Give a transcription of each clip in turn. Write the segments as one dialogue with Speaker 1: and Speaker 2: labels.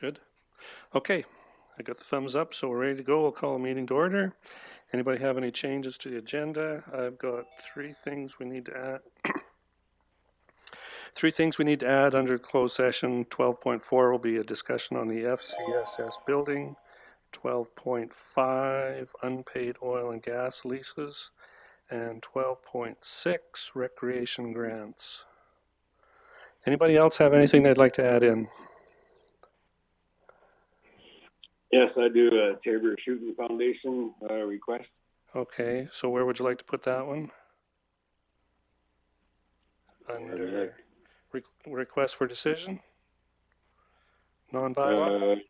Speaker 1: Good. Okay, I got the thumbs up, so we're ready to go. We'll call a meeting to order. Anybody have any changes to the agenda? I've got three things we need to add. Three things we need to add under closed session. 12.4 will be a discussion on the FCSS building. 12.5 unpaid oil and gas leases. And 12.6 recreation grants. Anybody else have anything they'd like to add in?
Speaker 2: Yes, I do a Tabor Shooting Foundation request.
Speaker 1: Okay, so where would you like to put that one? Under request for decision? Non-bylaw?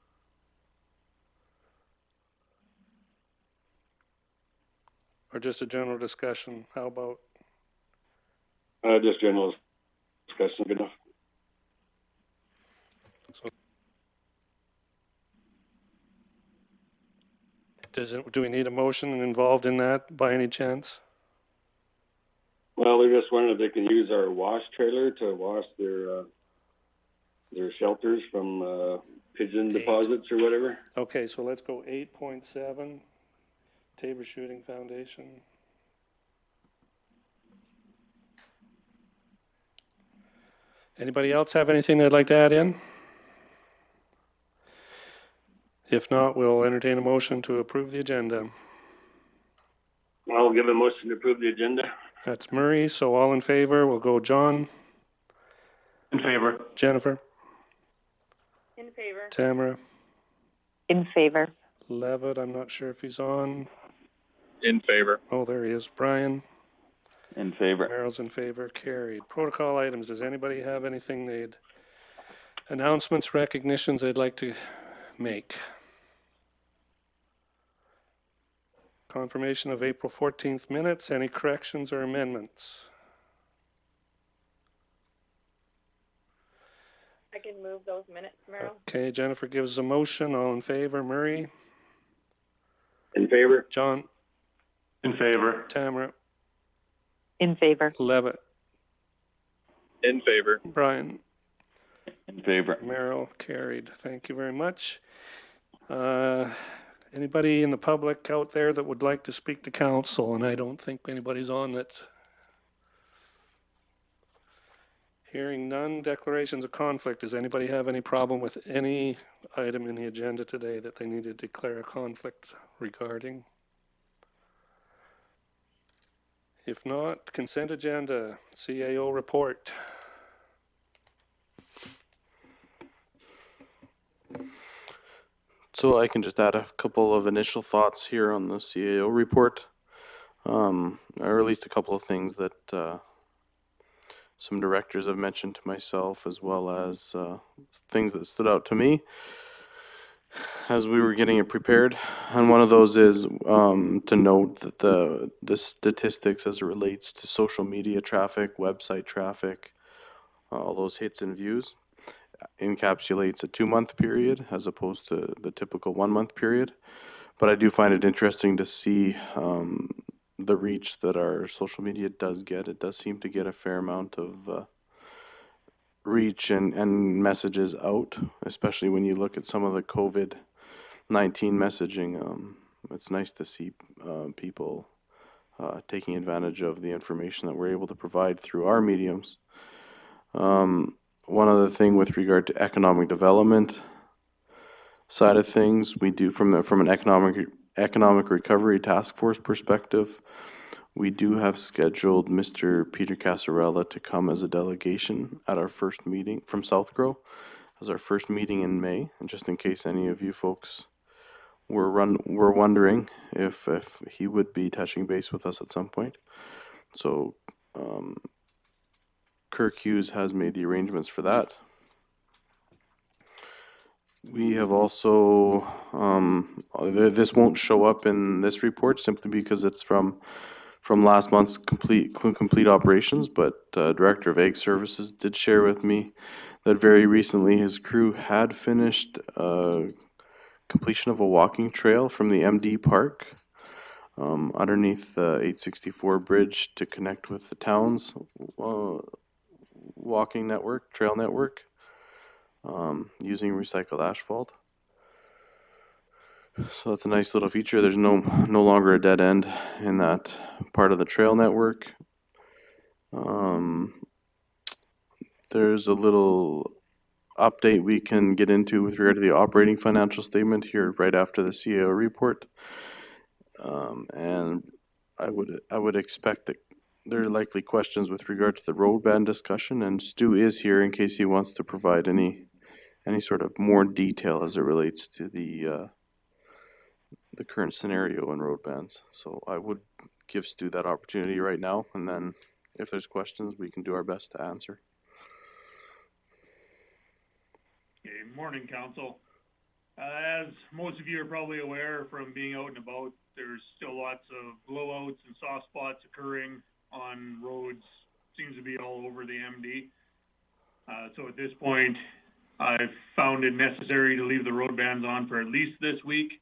Speaker 1: Or just a general discussion? How about?
Speaker 2: Just general discussion, good enough.
Speaker 1: So do we need a motion involved in that by any chance?
Speaker 2: Well, they're just wondering if they can use our wash trailer to wash their shelters from pigeon deposits or whatever.
Speaker 1: Okay, so let's go 8.7, Tabor Shooting Foundation. Anybody else have anything they'd like to add in? If not, we'll entertain a motion to approve the agenda.
Speaker 2: I'll give a motion to approve the agenda.
Speaker 1: That's Murray, so all in favor. We'll go John.
Speaker 2: In favor.
Speaker 1: Jennifer.
Speaker 3: In favor.
Speaker 1: Tamara.
Speaker 4: In favor.
Speaker 1: Levitt, I'm not sure if he's on.
Speaker 2: In favor.
Speaker 1: Oh, there he is. Brian.
Speaker 2: In favor.
Speaker 1: Merrill's in favor. Carried. Protocol items. Does anybody have anything announcements, recognitions they'd like to make? Confirmation of April 14th minutes. Any corrections or amendments?
Speaker 3: I can move those minutes, Merrill.
Speaker 1: Okay, Jennifer gives a motion. All in favor. Murray.
Speaker 2: In favor.
Speaker 1: John.
Speaker 2: In favor.
Speaker 1: Tamara.
Speaker 4: In favor.
Speaker 1: Levitt.
Speaker 2: In favor.
Speaker 1: Brian.
Speaker 2: In favor.
Speaker 1: Merrill. Carried. Thank you very much. Anybody in the public out there that would like to speak to council? And I don't think anybody's on that. Hearing none. Declarations of conflict. Does anybody have any problem with any item in the agenda today that they need to declare a conflict regarding? If not, consent agenda, CAO report.
Speaker 5: So I can just add a couple of initial thoughts here on the CAO report, or at least a couple of things that some directors have mentioned to myself, as well as things that stood out to me as we were getting it prepared. And one of those is to note that the statistics as it relates to social media traffic, website traffic, all those hits and views, encapsulates a 2-month period as opposed to the typical 1-month period. But I do find it interesting to see the reach that our social media does get. It does seem to get a fair amount of reach and messages out, especially when you look at some of the COVID-19 messaging. It's nice to see people taking advantage of the information that we're able to provide through our mediums. One other thing with regard to economic development side of things, we do from an economic recovery task force perspective, we do have scheduled Mr. Peter Casarella to come as a delegation at our first meeting from South Grow, as our first meeting in May. And just in case any of you folks were wondering if he would be touching base with us at some point. So Kirk Hughes has made the arrangements for that. We have also, this won't show up in this report simply because it's from last month's complete operations, but Director of Ag Services did share with me that very recently his crew had finished completion of a walking trail from the MD Park underneath the 864 bridge to connect with the town's walking network, trail network. using recycled asphalt. So it's a nice little feature. There's no longer a dead end in that part of the trail network. There's a little update we can get into with regard to the operating financial statement here right after the CAO report. And I would expect that there are likely questions with regard to the road ban discussion, and Stu is here in case he wants to provide any sort of more detail as it relates to the current scenario in road bans. So I would give Stu that opportunity right now, and then if there's questions, we can do our best to answer.
Speaker 6: Okay, morning, Council. As most of you are probably aware from being out and about, there's still lots of blowouts and soft spots occurring on roads. Seems to be all over the MD. So at this point, I've found it necessary to leave the road bans on for at least this week.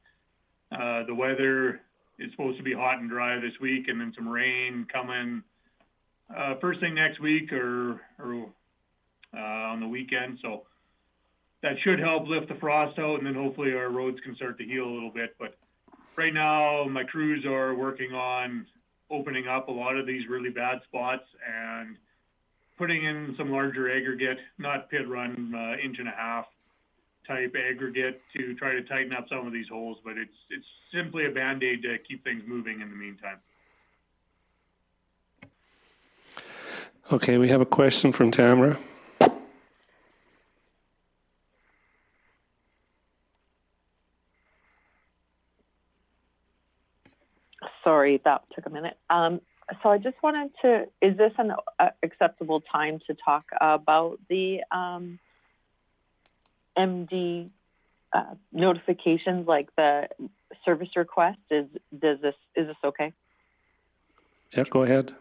Speaker 6: The weather is supposed to be hot and dry this week, and then some rain coming first thing next week or on the weekend. So that should help lift the frost out, and then hopefully our roads can start to heal a little bit. But right now, my crews are working on opening up a lot of these really bad spots and putting in some larger aggregate, not pit run, 1.5-inch type aggregate to try to tighten up some of these holes. But it's simply a Band-Aid to keep things moving in the meantime.
Speaker 1: Okay, we have a question from Tamara.
Speaker 4: Sorry, that took a minute. So I just wanted to, is this an acceptable time to talk about the MD notifications, like the service request? Is this okay?
Speaker 1: Yeah, go ahead.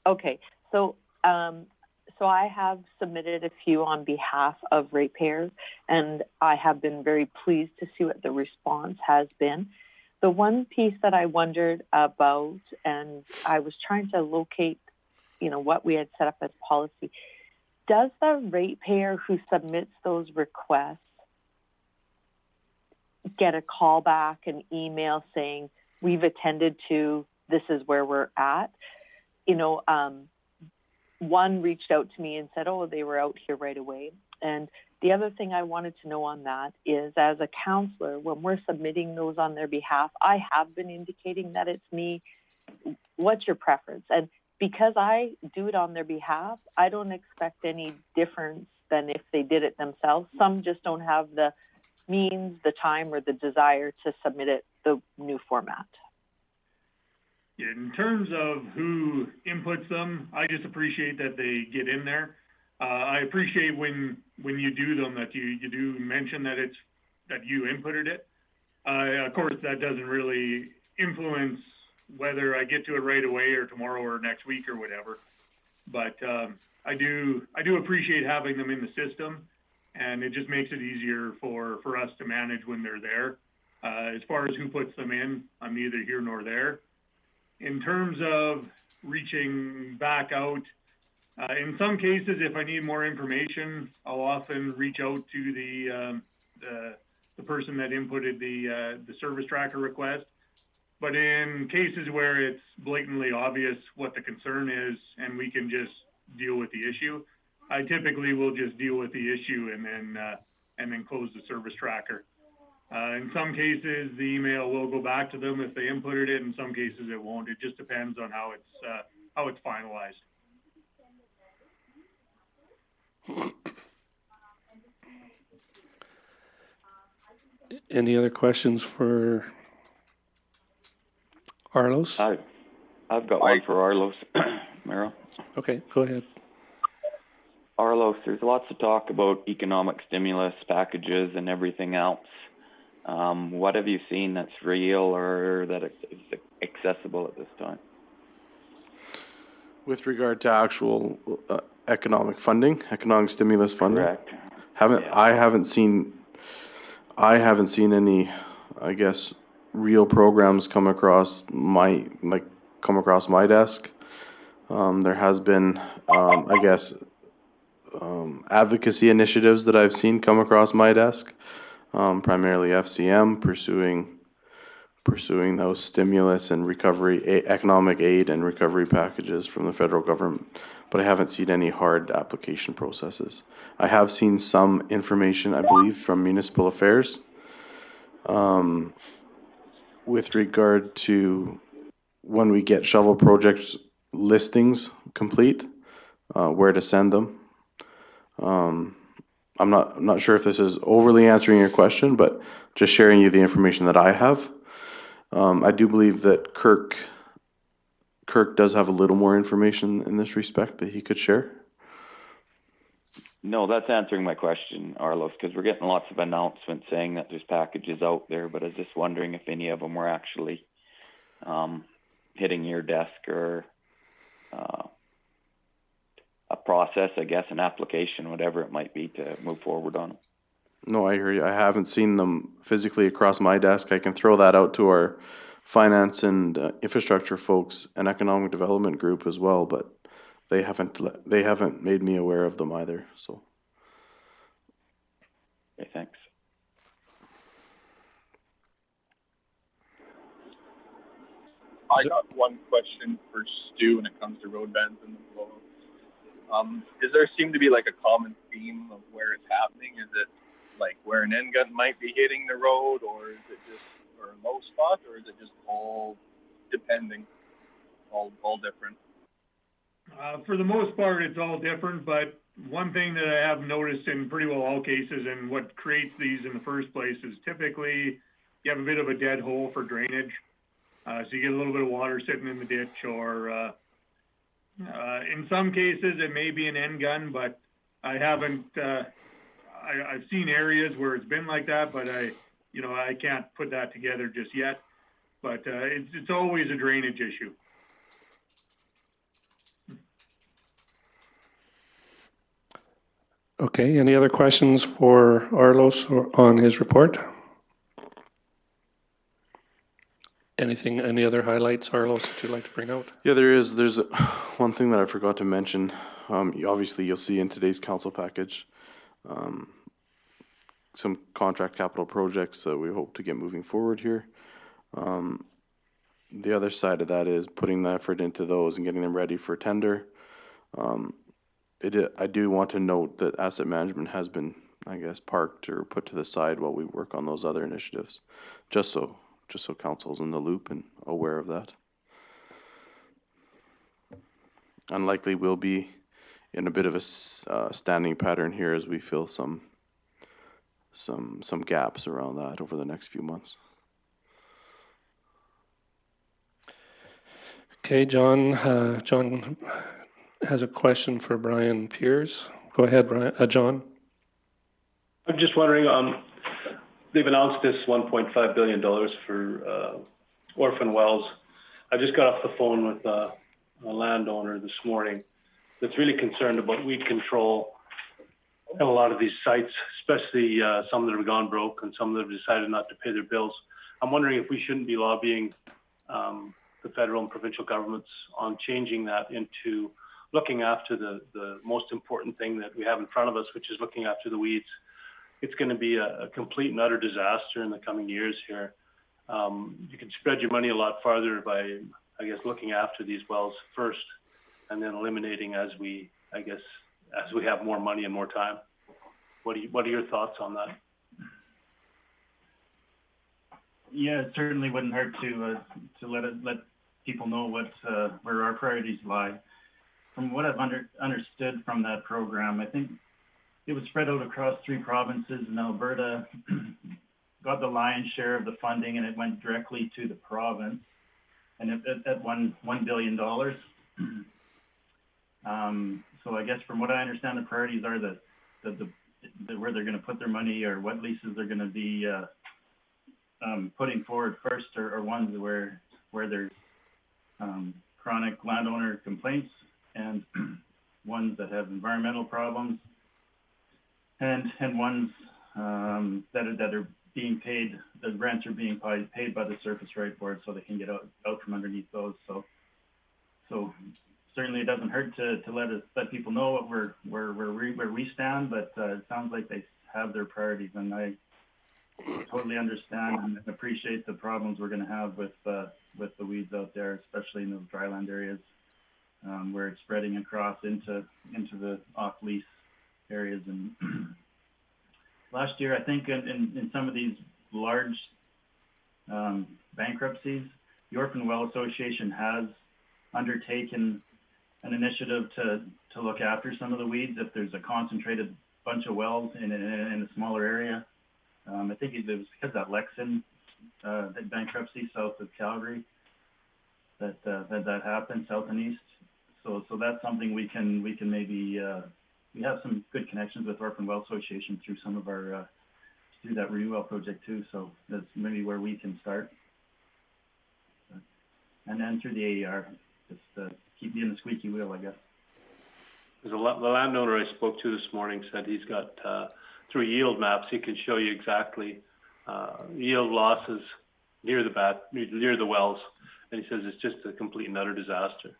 Speaker 4: Okay, so I have submitted a few on behalf of ratepayers, and I have been very pleased to see what the response has been. The one piece that I wondered about, and I was trying to locate, what we had set up as policy. Does the ratepayer who submits those requests get a call back, an email saying, we've attended to, this is where we're at? One reached out to me and said, oh, they were out here right away. And the other thing I wanted to know on that is, as a counselor, when we're submitting those on their behalf, I have been indicating that it's me. What's your preference? And because I do it on their behalf, I don't expect any difference than if they did it themselves. Some just don't have the means, the time, or the desire to submit it the new format.
Speaker 6: In terms of who inputs them, I just appreciate that they get in there. I appreciate when you do them that you do mention that you inputted it. Of course, that doesn't really influence whether I get to it right away or tomorrow or next week or whatever. But I do appreciate having them in the system, and it just makes it easier for us to manage when they're there. As far as who puts them in, I'm neither here nor there. In terms of reaching back out, in some cases, if I need more information, I'll often reach out to the person that inputted the service tracker request. But in cases where it's blatantly obvious what the concern is and we can just deal with the issue, I typically will just deal with the issue and then close the service tracker. In some cases, the email will go back to them if they inputted it. In some cases, it won't. It just depends on how it's finalized.
Speaker 1: Any other questions for Arlos?
Speaker 7: I've got one for Arlos, Merrill.
Speaker 1: Okay, go ahead.
Speaker 7: Arlos, there's lots of talk about economic stimulus packages and everything else. What have you seen that's real or that is accessible at this time?
Speaker 5: With regard to actual economic stimulus funding?
Speaker 7: Correct.
Speaker 5: I haven't seen any, I guess, real programs come across my desk. There has been, I guess, advocacy initiatives that I've seen come across my desk, primarily FCM pursuing those stimulus and recovery, economic aid and recovery packages from the federal government, but I haven't seen any hard application processes. I have seen some information, I believe, from municipal affairs with regard to when we get shovel projects listings complete, where to send them. I'm not sure if this is overly answering your question, but just sharing you the information that I have. I do believe that Kirk does have a little more information in this respect that he could share.
Speaker 7: No, that's answering my question, Arlos, because we're getting lots of announcements saying that there's packages out there, but I was just wondering if any of them were actually hitting your desk or a process, I guess, an application, whatever it might be to move forward on.
Speaker 5: No, I hear you. I haven't seen them physically across my desk. I can throw that out to our finance and infrastructure folks and economic development group as well, but they haven't made me aware of them either. So.
Speaker 7: Okay, thanks.
Speaker 8: I got one question for Stu when it comes to road bans and the blow. Does there seem to be like a common theme of where it's happening? Is it like where an end gun might be hitting the road, or is it just or a low spot, or is it just all depending, all different?
Speaker 6: For the most part, it's all different, but one thing that I have noticed in pretty well all cases and what creates these in the first place is typically you have a bit of a dead hole for drainage. So you get a little bit of water sitting in the ditch, or in some cases it may be an end gun, but I haven't, I've seen areas where it's been like that, but I can't put that together just yet. But it's always a drainage issue.
Speaker 1: Okay, any other questions for Arlos on his report? Any other highlights, Arlos, that you'd like to bring out?
Speaker 5: Yeah, there's one thing that I forgot to mention. Obviously, you'll see in today's council package some contract capital projects that we hope to get moving forward here. The other side of that is putting the effort into those and getting them ready for tender. I do want to note that asset management has been, I guess, parked or put to the side while we work on those other initiatives, just so council's in the loop and aware of that. Unlikely we'll be in a bit of a standing pattern here as we fill some gaps around that over the next few months.
Speaker 1: Okay, John has a question for Brian Pierce. Go ahead, John.
Speaker 9: I'm just wondering, they've announced this $1.5 billion for orphan wells. I just got off the phone with a landowner this morning that's really concerned about weed control at a lot of these sites, especially some that have gone broke and some that have decided not to pay their bills. I'm wondering if we shouldn't be lobbying the federal and provincial governments on changing that into looking after the most important thing that we have in front of us, which is looking after the weeds. It's going to be a complete and utter disaster in the coming years here. You can spread your money a lot farther by, I guess, looking after these wells first and then eliminating as we have more money and more time. What are your thoughts on that?
Speaker 10: Yeah, it certainly wouldn't hurt to let people know where our priorities lie. From what I've understood from that program, I think it was spread out across 3 provinces, and Alberta got the lion's share of the funding, and it went directly to the province, and at $1 billion. So I guess from what I understand, the priorities are the where they're going to put their money or what leases they're going to be putting forward first, or ones where there's chronic landowner complaints, and ones that have environmental problems, and ones that are being paid, the rents are being paid by the Surface Right Board, so they can get out from underneath those. So certainly it doesn't hurt to let people know what where we stand, but it sounds like they have their priorities, and I totally understand and appreciate the problems we're going to have with the weeds out there, especially in those dryland areas where it's spreading across into the off-lease areas. And last year, I think in some of these large bankruptcies, the Orphan Well Association has undertaken an initiative to look after some of the weeds if there's a concentrated bunch of wells in a smaller area. I think it was because of that Lexington that bankruptcy south of Calgary that happened, south and east. So that's something we can maybe we have some good connections with Orphan Well Association through some of our through that renewal project too. So that's maybe where we can start. And then through the AER, just keep being the squeaky wheel, I guess.
Speaker 9: The landowner I spoke to this morning said he's got, through yield maps, he can show you exactly yield losses near the wells. And he says it's just a complete and utter disaster.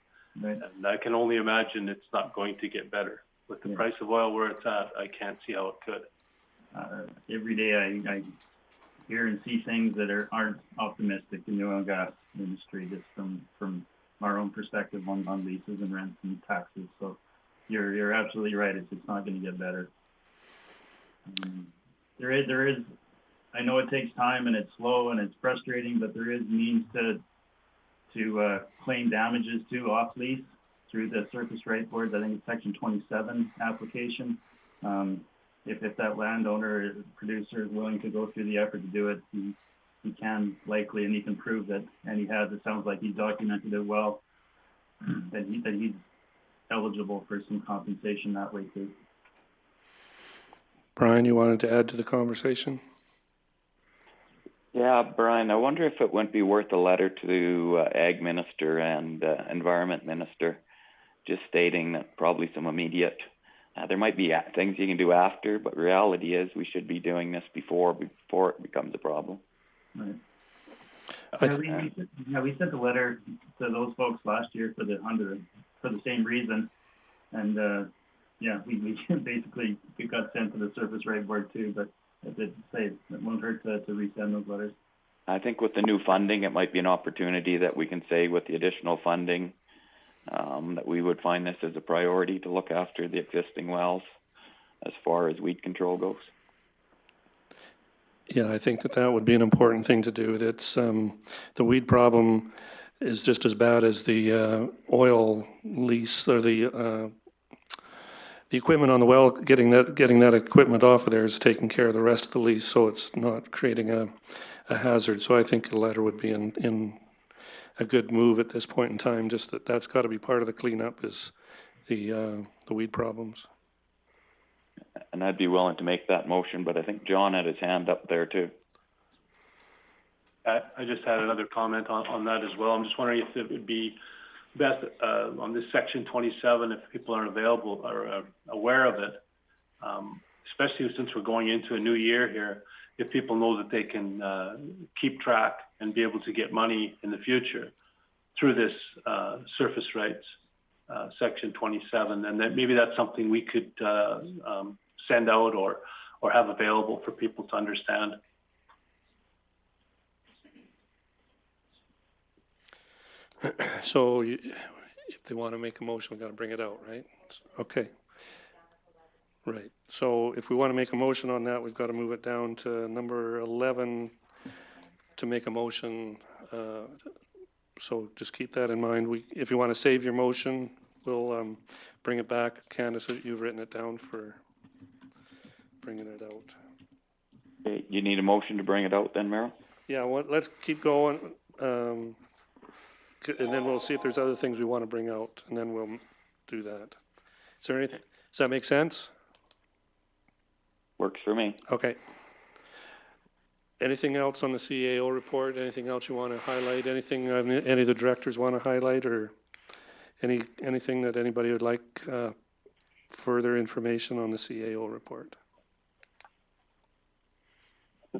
Speaker 10: Right.
Speaker 9: And I can only imagine it's not going to get better. With the price of oil where it's at, I can't see how it could.
Speaker 10: Every day I hear and see things that aren't optimistic in the oil and gas industry, just from our own perspective on leases and rents and taxes. So you're absolutely right. It's not going to get better. There is. I know it takes time and it's slow and it's frustrating, but there is means to claim damages to off lease through the surface right boards. I think it's Section 27 application. If that landowner, producer is willing to go through the effort to do it, he can likely, and he can prove that, and he has. It sounds like he's documented it well. That he's eligible for some compensation that way too.
Speaker 1: Brian, you wanted to add to the conversation?
Speaker 7: Yeah, Brian, I wonder if it wouldn't be worth a letter to the Ag Minister and Environment Minister, just stating that probably some immediate, there might be things you can do after, but reality is we should be doing this before it becomes a problem.
Speaker 10: Right. We sent a letter to those folks last year for the same reason, and we basically got sent to the surface right board too, but I did say it won't hurt to resend those letters.
Speaker 7: I think with the new funding, it might be an opportunity that we can say with the additional funding that we would find this as a priority to look after the existing wells as far as weed control goes.
Speaker 1: Yeah, I think that would be an important thing to do. That's the weed problem is just as bad as the oil lease or the equipment on the well. Getting that equipment off of there is taking care of the rest of the lease, so it's not creating a hazard. So I think a letter would be in a good move at this point in time. Just that's got to be part of the cleanup is the weed problems.
Speaker 7: And I'd be willing to make that motion, but I think John had his hand up there too.
Speaker 9: I just had another comment on that as well. I'm just wondering if it would be best on this Section 27, if people aren't available or aware of it, especially since we're going into a new year here, if people know that they can keep track and be able to get money in the future through this surface rights Section 27, and that maybe that's something we could send out or have available for people to understand.
Speaker 1: So if they want to make a motion, we've got to bring it out, right? Okay. Right. So if we want to make a motion on that, we've got to move it down to number 11 to make a motion. So just keep that in mind. If you want to save your motion, we'll bring it back. Candace, you've written it down for bringing it out.
Speaker 7: Okay, you need a motion to bring it out then, Merrill?
Speaker 1: Yeah, well, let's keep going. And then we'll see if there's other things we want to bring out, and then we'll do that. Is there anything? Does that make sense?
Speaker 7: Works for me.
Speaker 1: Okay. Anything else on the CAO report? Anything else you want to highlight? Anything any of the directors want to highlight, or anything that anybody would like further information on the CAO report?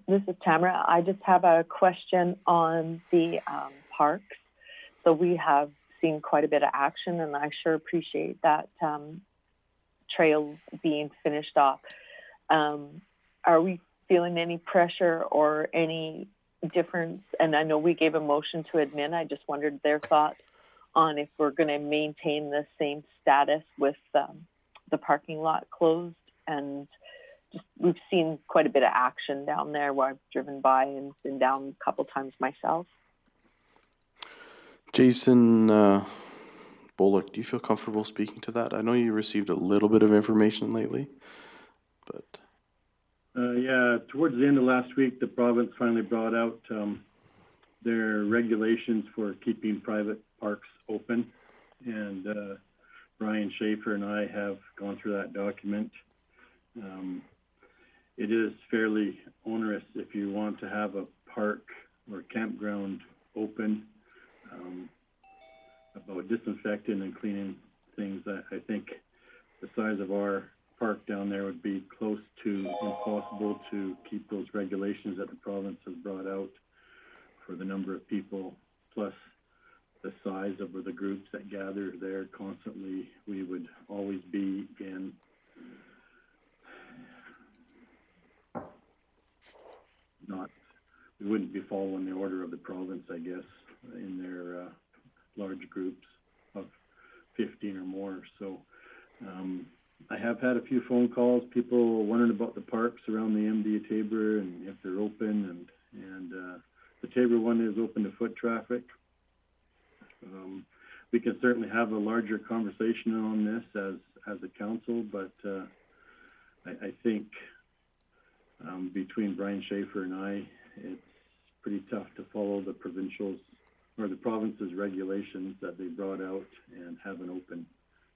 Speaker 4: This is Tamara. I just have a question on the parks. So we have seen quite a bit of action, and I sure appreciate that trail being finished off. Are we feeling any pressure or any difference? And I know we gave a motion to admin. I just wondered their thoughts on if we're going to maintain the same status with the parking lot closed. And just, we've seen quite a bit of action down there where I've driven by and been down a couple times myself.
Speaker 5: Jason Bullock, do you feel comfortable speaking to that? I know you received a little bit of information lately, but...
Speaker 11: Yeah, towards the end of last week, the province finally brought out their regulations for keeping private parks open. And Brian Schaefer and I have gone through that document. It is fairly onerous if you want to have a park or campground open, about disinfecting and cleaning things. I think the size of our park down there would be close to impossible to keep those regulations that the province has brought out for the number of people, plus the size of the groups that gather there constantly. We would always be in we wouldn't be following the order of the province, I guess, in their large groups of 15 or more. So I have had a few phone calls, people wondering about the parks around the MD Tabor and if they're open, and the Tabor one is open to foot traffic. We can certainly have a larger conversation on this as a council, but I think between Brian Schaefer and I, it's pretty tough to follow the province's regulations that they brought out and have an open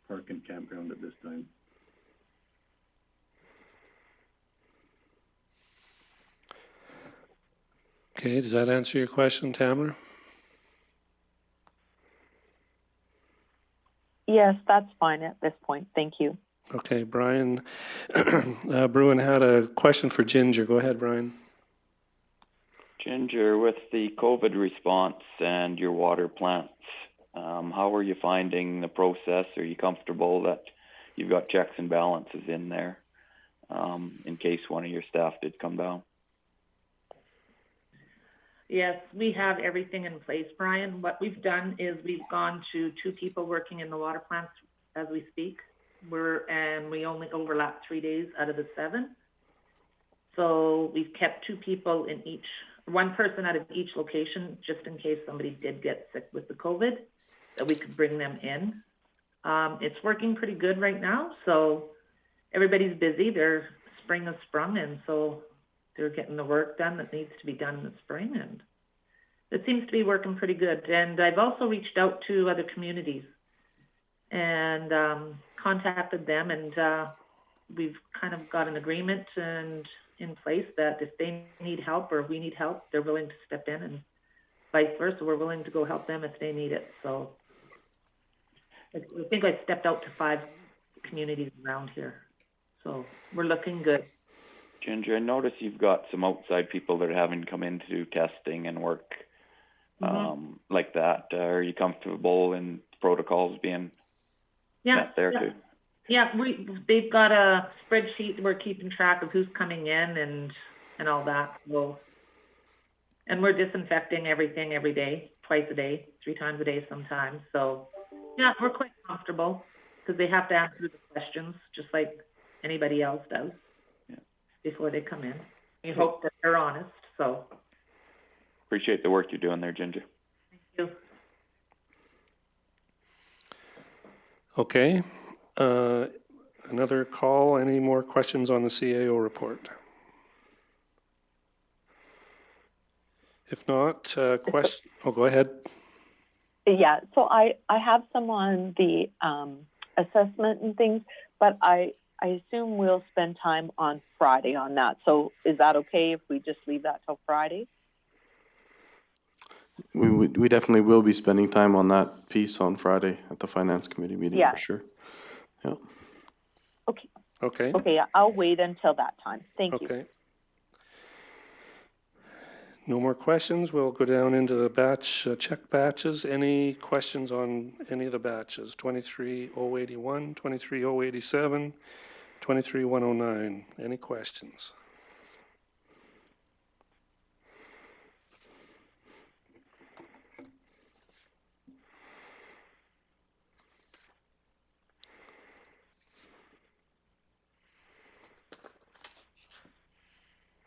Speaker 11: park and campground at this time.
Speaker 1: Okay, does that answer your question, Tamara?
Speaker 4: Yes, that's fine at this point. Thank you.
Speaker 1: Okay, Brian Bruin had a question for Ginger. Go ahead, Brian.
Speaker 7: Ginger, with the COVID response and your water plants, how are you finding the process? Are you comfortable that you've got checks and balances in there in case one of your staff did come down?
Speaker 12: Yes, we have everything in place, Brian. What we've done is we've gone to 2 people working in the water plants as we speak. And we only overlap 3 days out of the 7. So we've kept 2 people in each, 1 person out of each location, just in case somebody did get sick with the COVID, that we could bring them in. It's working pretty good right now. So everybody's busy. Their spring has sprung, and so they're getting the work done that needs to be done in the spring, and it seems to be working pretty good. And I've also reached out to other communities and contacted them, and we've kind of got an agreement and in place that if they need help or we need help, they're willing to step in, and vice versa. We're willing to go help them if they need it. So I think I stepped out to 5 communities around here. So we're looking good.
Speaker 7: Ginger, I notice you've got some outside people that are having to come in to do testing and work like that. Are you comfortable in protocols being met there too?
Speaker 12: Yeah, they've got a spreadsheet. We're keeping track of who's coming in and all that. So, and we're disinfecting everything every day, twice a day, 3 times a day sometimes. So yeah, we're quite comfortable because they have to answer the questions just like anybody else does before they come in. We hope that they're honest. So
Speaker 7: appreciate the work you're doing there, Ginger.
Speaker 12: Thank you.
Speaker 1: Okay. Another call. Any more questions on the CAO report? If not, go ahead.
Speaker 4: Yeah, so I have some on the assessment and things, but I assume we'll spend time on Friday on that. So is that okay if we just leave that till Friday?
Speaker 5: We definitely will be spending time on that piece on Friday at the Finance Committee meeting for sure. Yeah.
Speaker 4: Okay.
Speaker 1: Okay.
Speaker 4: Okay, I'll wait until that time. Thank you.
Speaker 1: Okay. No more questions. We'll go down into the batch, check batches. Any questions on any of the batches? 23081, 23087, 23109. Any questions?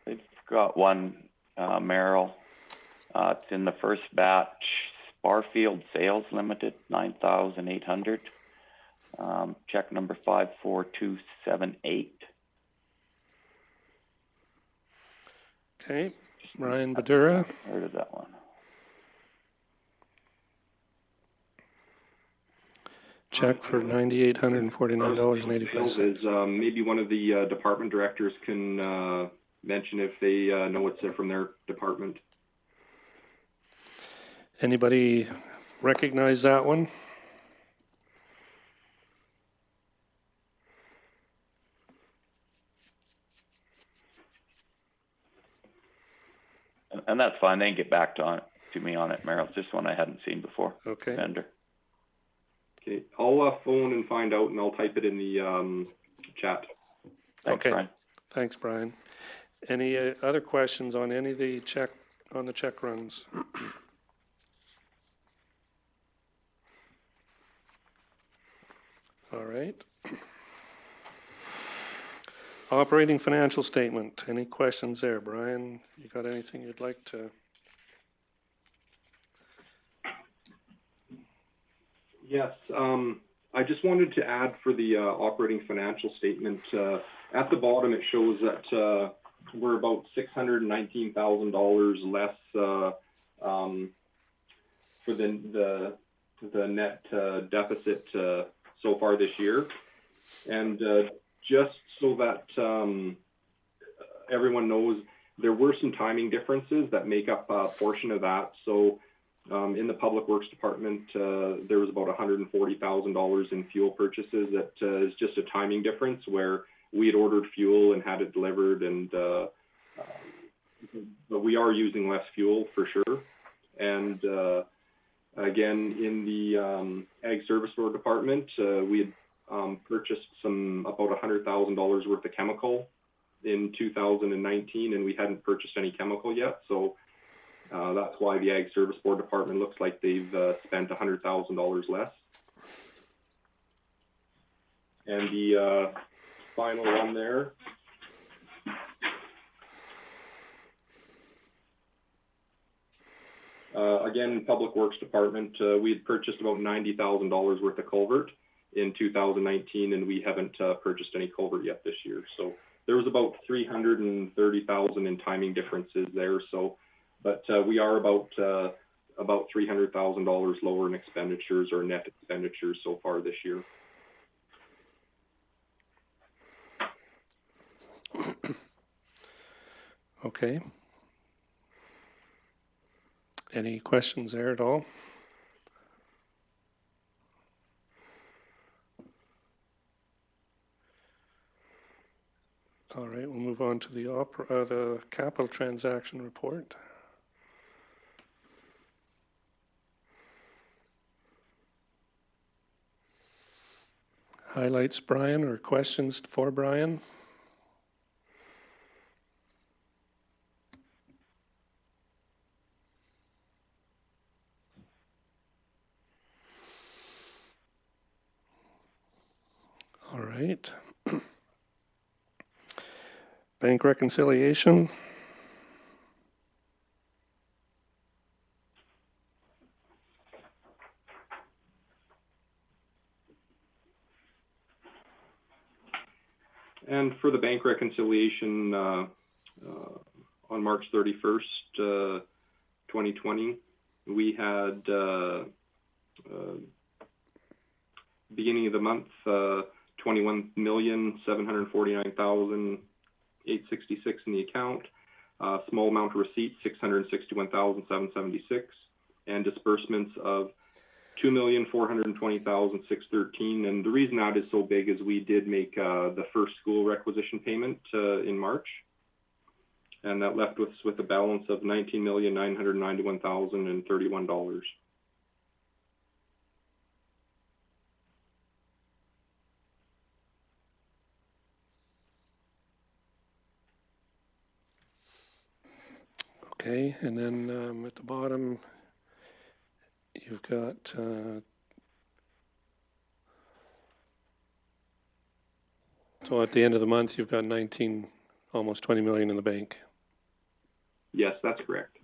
Speaker 7: They've got one, Merrill. It's in the first batch, Barfield Sales Limited, 9,800. Check number 54278.
Speaker 1: Okay, Ryan Badura.
Speaker 7: Heard of that one.
Speaker 1: Check for $9,849.85.
Speaker 13: Is maybe one of the department directors can mention if they know it's from their department.
Speaker 1: Anybody recognize that one?
Speaker 7: And that's fine. They can get back to me on it, Merrill. It's just one I hadn't seen before.
Speaker 1: Okay.
Speaker 7: Vendor.
Speaker 13: Okay, I'll phone and find out, and I'll type it in the chat.
Speaker 7: Thanks,
Speaker 1: Okay.
Speaker 7: Brian.
Speaker 1: Thanks, Brian. Any other questions on any of the check runs? All right. Operating financial statement. Any questions there, Brian? You got anything you'd like to?
Speaker 13: Yes, I just wanted to add for the operating financial statement, at the bottom it shows that we're about $619,000 less for the net deficit so far this year. And just so that everyone knows, there were some timing differences that make up a portion of that. So in the Public Works Department, there was about $140,000 in fuel purchases. That is just a timing difference where we had ordered fuel and had it delivered, and but we are using less fuel for sure. And again, in the Ag Service Store Department, we had purchased about $100,000 worth of chemical in 2019, and we hadn't purchased any chemical yet. So that's why the Ag Service Board Department looks like they've spent $100,000 less. And the final one there. Again, Public Works Department, we had purchased about $90,000 worth of culvert in 2019, and we haven't purchased any culvert yet this year. So there was about $330,000 in timing differences there. So, but we are about $300,000 lower in expenditures or net expenditures so far this year.
Speaker 1: Okay. Any questions there at all? All right, we'll move on to the capital transaction report. Highlights, Brian, or questions for Brian? All right. Bank reconciliation.
Speaker 13: And for the bank reconciliation on March 31st, 2020, we had beginning of the month, $21,749,866 in the account. Small amount of receipts, $661,776, and disbursements of $2,420,613. And the reason that is so big is we did make the first school requisition payment in March. and that left us with a balance of $19,991,031.
Speaker 1: Okay, and then at the bottom, you've got so at the end of the month, you've got almost 20 million in the bank.
Speaker 13: Yes, that's correct.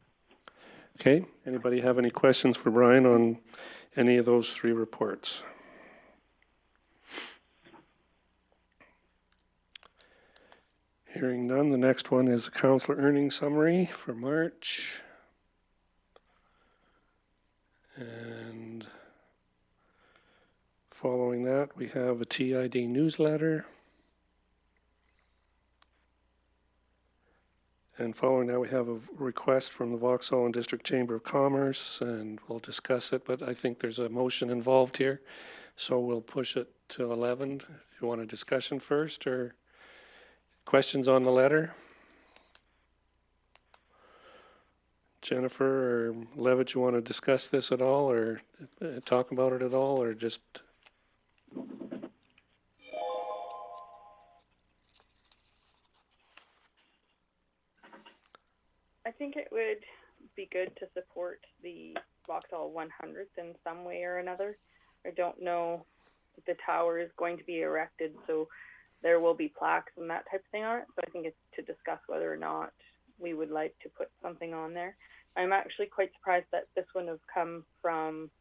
Speaker 1: Okay, anybody have any questions for Brian on any of those three reports? Hearing none, the next one is the councillor earnings summary for March. And following that, we have a TID newsletter. And following that, we have a request from the Vauxhall and District Chamber of Commerce, and we'll discuss it, but I think there's a motion involved here. So we'll push it to 11. If you want a discussion first, or questions on the letter? Jennifer or Levitt, you want to discuss this at all, or talk about it at all, or just?
Speaker 3: I think it would be good to support the Vauxhall 100th in some way or another. I don't know if the tower is going to be erected, so there will be plaques and that type of thing on it. So I think it's to discuss whether or not we would like to put something on there. I'm actually quite surprised that this one has come from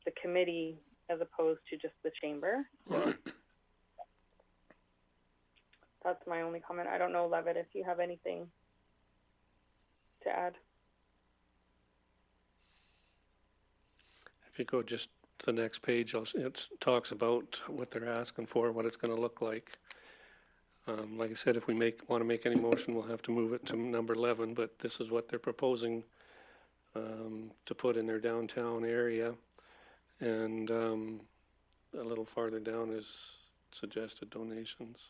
Speaker 3: the committee as opposed to just the chamber. So that's my only comment. I don't know, Levitt, if you have anything to add.
Speaker 1: If you go just to the next page, it talks about what they're asking for, what it's going to look like. Like I said, if we want to make any motion, we'll have to move it to number 11, but this is what they're proposing to put in their downtown area. And a little farther down is suggested donations.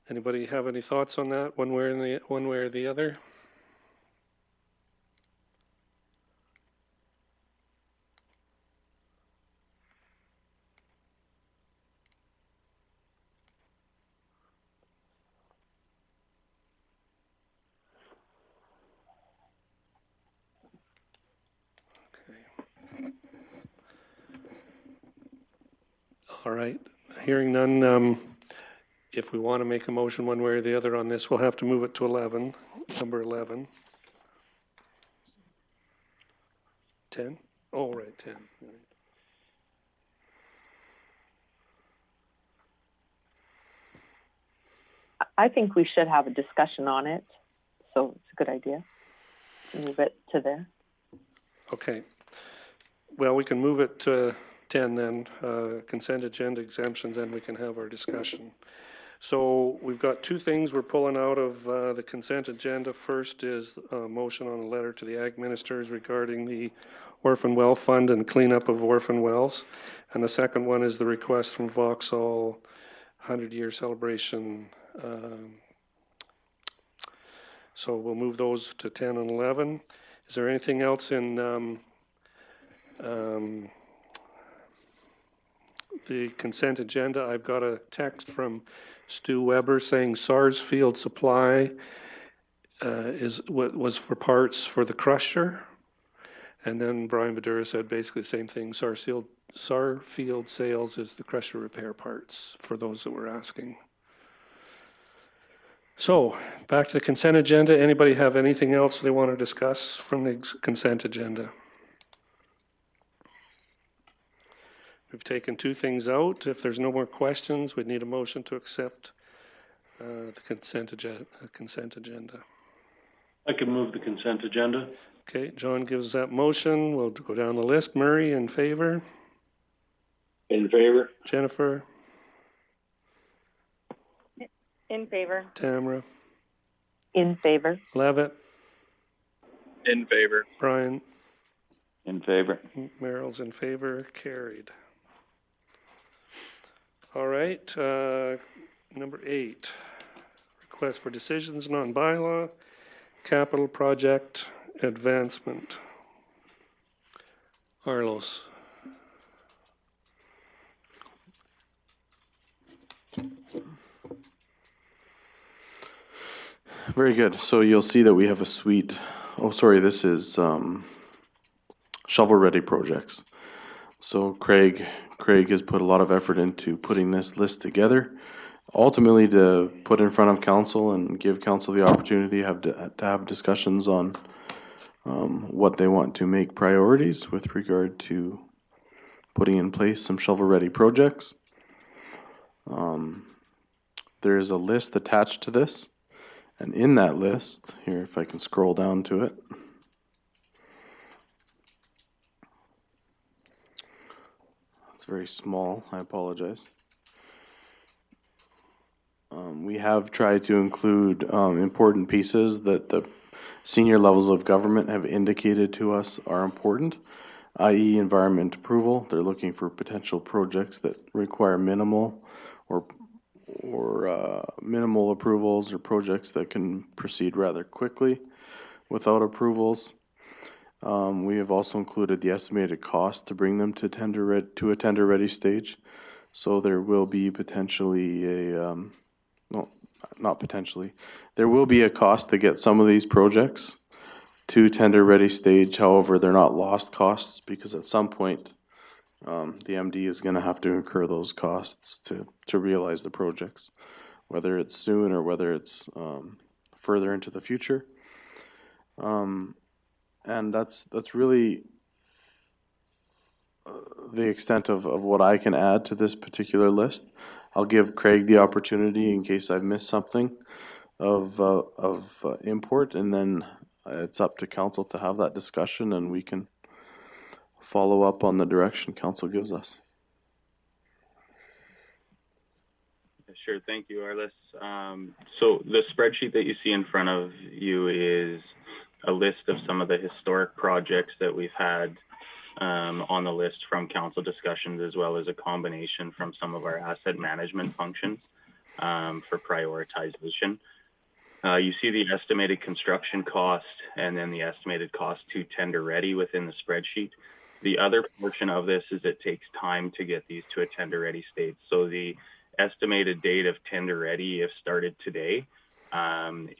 Speaker 1: Anybody have any thoughts on that, one way or the other? All right, hearing none, if we want to make a motion one way or the other on this, we'll have to move it to 11, number 11. 10? Oh, right, 10. Right.
Speaker 4: I think we should have a discussion on it, so it's a good idea to move it to there.
Speaker 1: Okay. Well, we can move it to 10 then, consent agenda exemptions, and we can have our discussion. So we've got two things we're pulling out of the consent agenda. First is a motion on a letter to the Ag Ministers regarding the Orphan Well Fund and cleanup of orphan wells. And the second one is the request from Vauxhall 100-year celebration. So we'll move those to 10 and 11. Is there anything else in the consent agenda? I've got a text from Stu Weber saying Sarsfield Supply was for parts for the crusher. And then Brian Badura said basically the same thing. Sarfield Sales is the crusher repair parts for those that were asking. So back to the consent agenda. Anybody have anything else they want to discuss from the consent agenda? We've taken two things out. If there's no more questions, we'd need a motion to accept the consent agenda.
Speaker 9: I can move the consent agenda.
Speaker 1: Okay, John gives that motion. We'll go down the list. Murray, in favor?
Speaker 2: In favor.
Speaker 1: Jennifer?
Speaker 3: In favor.
Speaker 1: Tamara?
Speaker 4: In favor.
Speaker 1: Levitt?
Speaker 8: In favor.
Speaker 1: Brian?
Speaker 7: In favor.
Speaker 1: Merrill's in favor. Carried. All right, number 8. request for decisions non-bylaw, capital project advancement. Arlos.
Speaker 5: Very good. So you'll see that we have a suite. Oh, sorry, this is shovel-ready projects. So Craig has put a lot of effort into putting this list together, ultimately to put in front of council and give council the opportunity to have discussions on what they want to make priorities with regard to putting in place some shovel-ready projects. There is a list attached to this, and in that list, here if I can scroll down to it, it's very small, I apologize. We have tried to include important pieces that the senior levels of government have indicated to us are important, i.e. environment approval. They're looking for potential projects that require minimal minimal approvals, or projects that can proceed rather quickly without approvals. We have also included the estimated cost to bring them to a tender-ready stage. So there will be potentially there will be a cost to get some of these projects to tender-ready stage. However, they're not lost costs, because at some point, the MD is going to have to incur those costs to realize the projects, whether it's soon or whether it's further into the future. And that's really the extent of what I can add to this particular list. I'll give Craig the opportunity, in case I've missed something of import, and then it's up to council to have that discussion, and we can follow up on the direction council gives us.
Speaker 7: Sure, thank you, Arliss. So the spreadsheet that you see in front of you is a list of some of the historic projects that we've had on the list from council discussions, as well as a combination from some of our asset management functions for prioritization. You see the estimated construction cost and then the estimated cost to tender ready within the spreadsheet. The other portion of this is it takes time to get these to a tender ready state. So the estimated date of tender ready, if started today,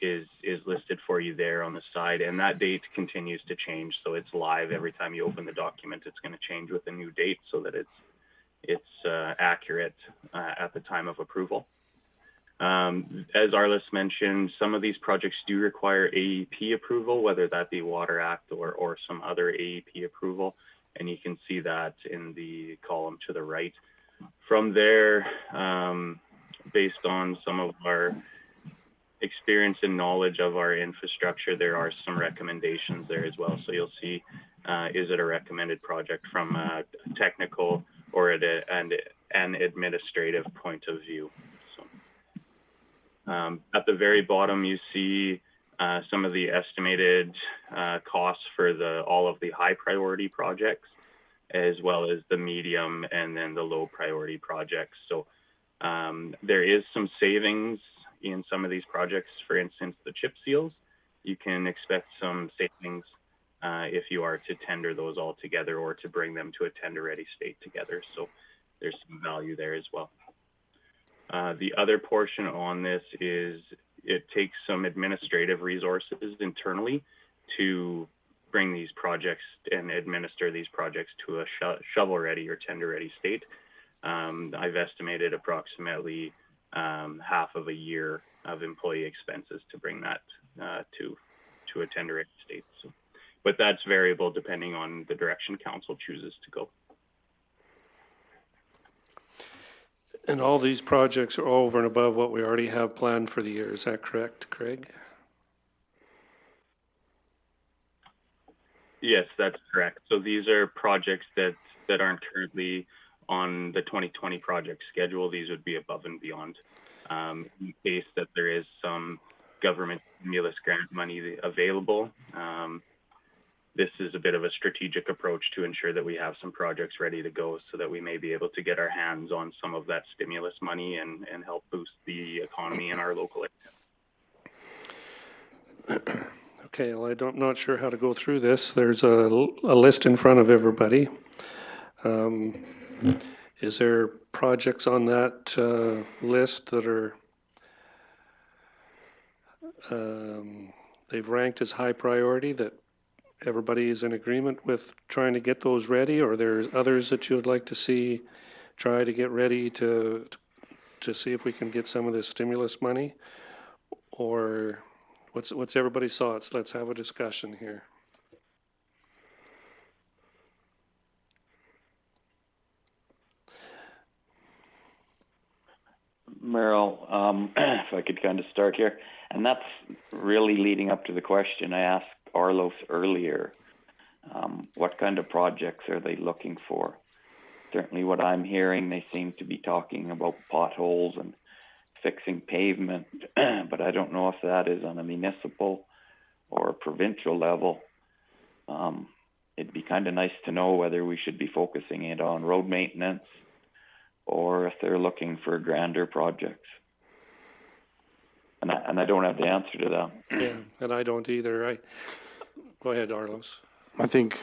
Speaker 7: is listed for you there on the side, and that date continues to change. So it's live every time you open the document. It's going to change with a new date so that it's accurate at the time of approval. As Arliss mentioned, some of these projects do require AEP approval, whether that be Water Act or some other AEP approval, and you can see that in the column to the right. From there, based on some of our experience and knowledge of our infrastructure, there are some recommendations there as well. So you'll see, is it a recommended project from a technical or an administrative point of view? So, at the very bottom, you see some of the estimated costs for all of the high priority projects, as well as the medium and then the low priority projects. So there is some savings in some of these projects. For instance, the chip seals, you can expect some savings if you are to tender those all together or to bring them to a tender ready state together. So there's some value there as well. The other portion on this is it takes some administrative resources internally to bring these projects and administer these projects to a shovel ready or tender ready state. I've estimated approximately half of a year of employee expenses to bring that to a tender ready state. So, but that's variable depending on the direction council chooses to go.
Speaker 1: And all these projects are over and above what we already have planned for the year. Is that correct, Craig?
Speaker 7: Yes, that's correct. So these are projects that aren't currently on the 2020 project schedule. These would be above and beyond. In case that there is some government stimulus grant money available, this is a bit of a strategic approach to ensure that we have some projects ready to go so that we may be able to get our hands on some of that stimulus money and help boost the economy in our local area.
Speaker 1: Okay, well, I'm not sure how to go through this. There's a list in front of everybody. Is there projects on that list that are they've ranked as high priority, that everybody is in agreement with trying to get those ready, or there's others that you would like to see try to get ready to see if we can get some of this stimulus money? Or what's everybody's thoughts? Let's have a discussion here.
Speaker 7: Merrill, if I could kind of start here, and that's really leading up to the question I asked Arlos earlier. What kind of projects are they looking for? Certainly what I'm hearing, they seem to be talking about potholes and fixing pavement, but I don't know if that is on a municipal or a provincial level. It'd be kind of nice to know whether we should be focusing it on road maintenance or if they're looking for grander projects. And I don't have the answer to that.
Speaker 1: Yeah, and I don't either. Go ahead, Arlos.
Speaker 5: I think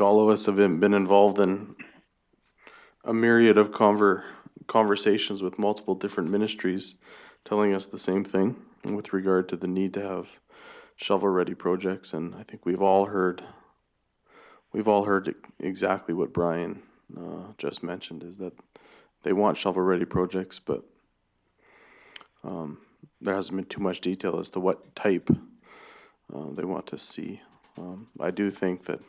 Speaker 5: all of us have been involved in a myriad of conversations with multiple different ministries telling us the same thing with regard to the need to have shovel-ready projects, and I think we've all heard exactly what Brian just mentioned, is that they want shovel-ready projects, but there hasn't been too much detail as to what type they want to see. I do think that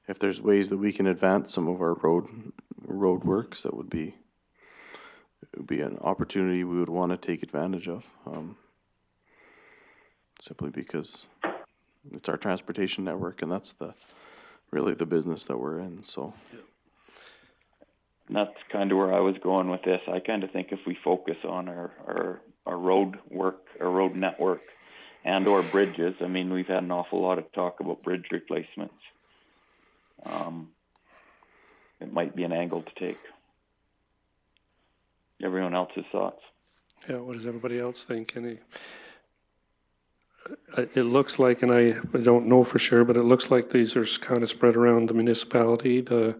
Speaker 5: if there's ways that we can advance some of our road works, it would be an opportunity we would want to take advantage of, simply because it's our transportation network, and that's really the business that we're in. So.
Speaker 7: And that's kind of where I was going with this. I kind of think if we focus on our road work, our road network, and or bridges. I mean, we've had an awful lot of talk about bridge replacements. It might be an angle to take. Everyone else's thoughts?
Speaker 1: Yeah, what does everybody else think? It looks like, and I don't know for sure, but it looks like these are kind of spread around the municipality. The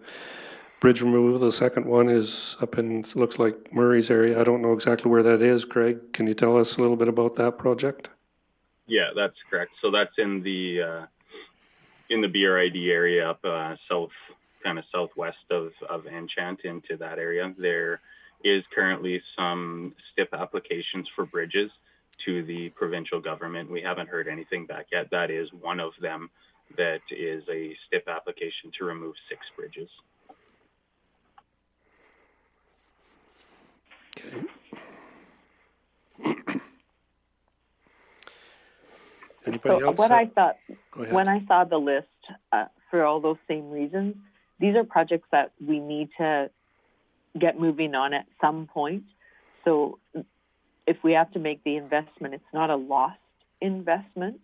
Speaker 1: bridge removal, the second one is up in, looks like Murray's area. I don't know exactly where that is. Craig, can you tell us a little bit about that project?
Speaker 14: Yeah, that's correct. So that's in the BRID area up south, kind of southwest of Enchant into that area. There is currently some STIP applications for bridges to the provincial government. We haven't heard anything back yet. That is one of them, that is a STIP application to remove 6 bridges.
Speaker 1: Okay. Anybody else?
Speaker 4: What I thought,
Speaker 1: Go ahead.
Speaker 4: when I saw the list, for all those same reasons, these are projects that we need to get moving on at some point. So if we have to make the investment, it's not a lost investment.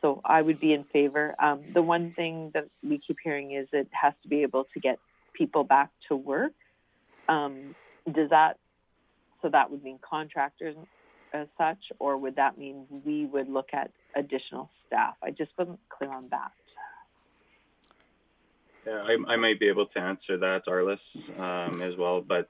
Speaker 4: So I would be in favor. The one thing that we keep hearing is it has to be able to get people back to work. So that would mean contractors as such, or would that mean we would look at additional staff? I just wasn't clear on that.
Speaker 14: Yeah, I might be able to answer that, Arlis, as well. But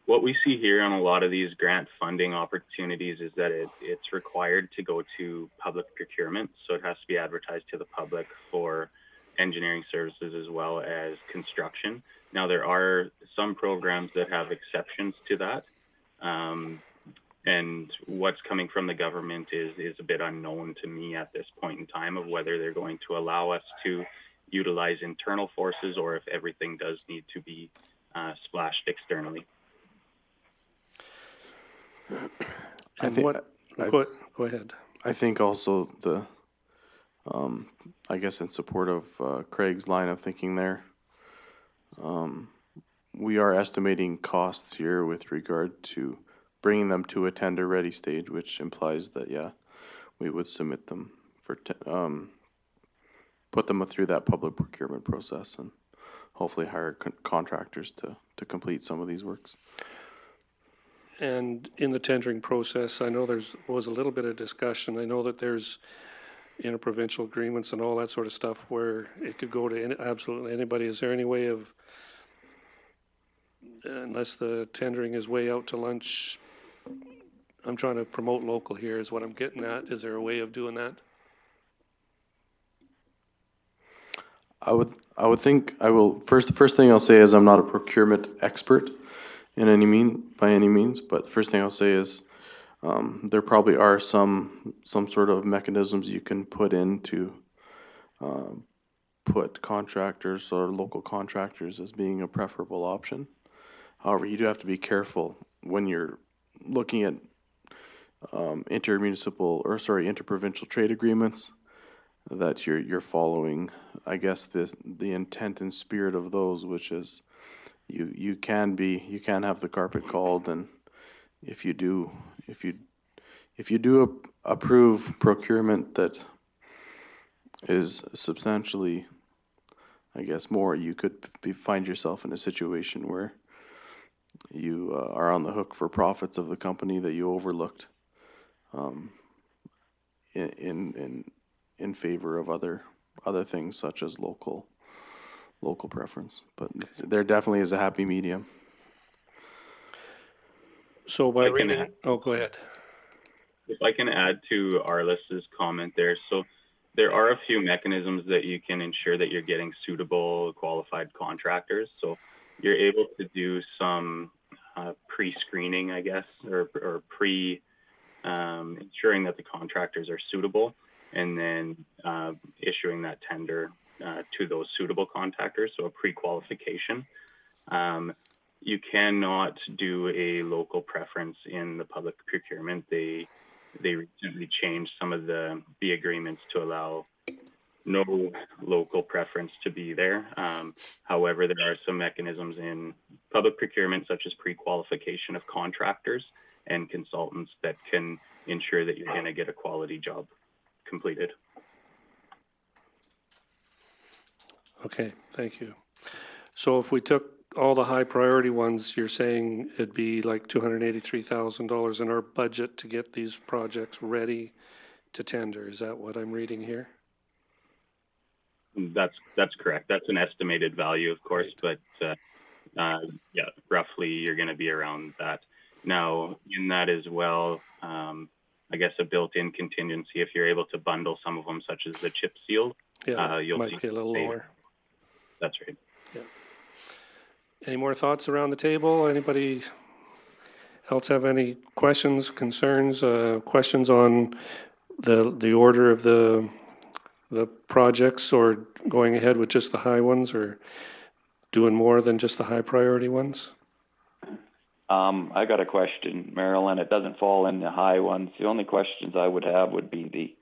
Speaker 14: what we see here on a lot of these grant funding opportunities is that it's required to go to public procurement. So it has to be advertised to the public for engineering services as well as construction. Now, there are some programs that have exceptions to that. And what's coming from the government is a bit unknown to me at this point in time, of whether they're going to allow us to utilize internal forces or if everything does need to be splashed externally.
Speaker 1: Go ahead.
Speaker 5: I think also I guess in support of Craig's line of thinking there, we are estimating costs here with regard to bringing them to a tender-ready stage, which implies that, yeah, we would submit them for, put them through that public procurement process and hopefully hire contractors to complete some of these works.
Speaker 1: And in the tendering process, I know was a little bit of discussion. I know that there's interprovincial agreements and all that sort of stuff where it could go to absolutely anybody. Is there any way of, unless the tendering is way out to lunch, I'm trying to promote local here is what I'm getting at. Is there a way of doing that?
Speaker 5: I would think the first thing I'll say is I'm not a procurement expert by any means, but the first thing I'll say is there probably are some sort of mechanisms you can put in to put contractors or local contractors as being a preferable option. However, you do have to be careful when you're looking at interprovincial trade agreements that you're following, I guess, the intent and spirit of those, which is you can have the carpet called, and if you do approve procurement that is substantially, I guess, more, you could find yourself in a situation where you are on the hook for profits of the company that you overlooked in favor of other things such as local preference. But there definitely is a happy medium.
Speaker 1: So by reading, go ahead.
Speaker 14: If I can add to Arliss's comment there, so there are a few mechanisms that you can ensure that you're getting suitable, qualified contractors. So you're able to do some pre-screening, I guess, or ensuring that the contractors are suitable, and then issuing that tender to those suitable contractors, so a pre-qualification. You cannot do a local preference in the public procurement. They recently changed some of the agreements to allow no local preference to be there. However, there are some mechanisms in public procurement, such as pre-qualification of contractors and consultants, that can ensure that you're going to get a quality job completed.
Speaker 1: Okay, thank you. So if we took all the high priority ones, you're saying it'd be like $283,000 in our budget to get these projects ready to tender. Is that what I'm reading here?
Speaker 14: That's correct. That's an estimated value, of course, right. But yeah, roughly you're going to be around that. Now, in that as well, I guess a built-in contingency, if you're able to bundle some of them, such as the chip seal, you'll
Speaker 1: might be a little lower.
Speaker 14: That's right.
Speaker 1: Yeah. Any more thoughts around the table? Anybody else have any questions, concerns, questions on the order of the projects, or going ahead with just the high ones, or doing more than just the high priority ones?
Speaker 7: I got a question, Marilyn. It doesn't fall in the high ones. The only questions I would have would be the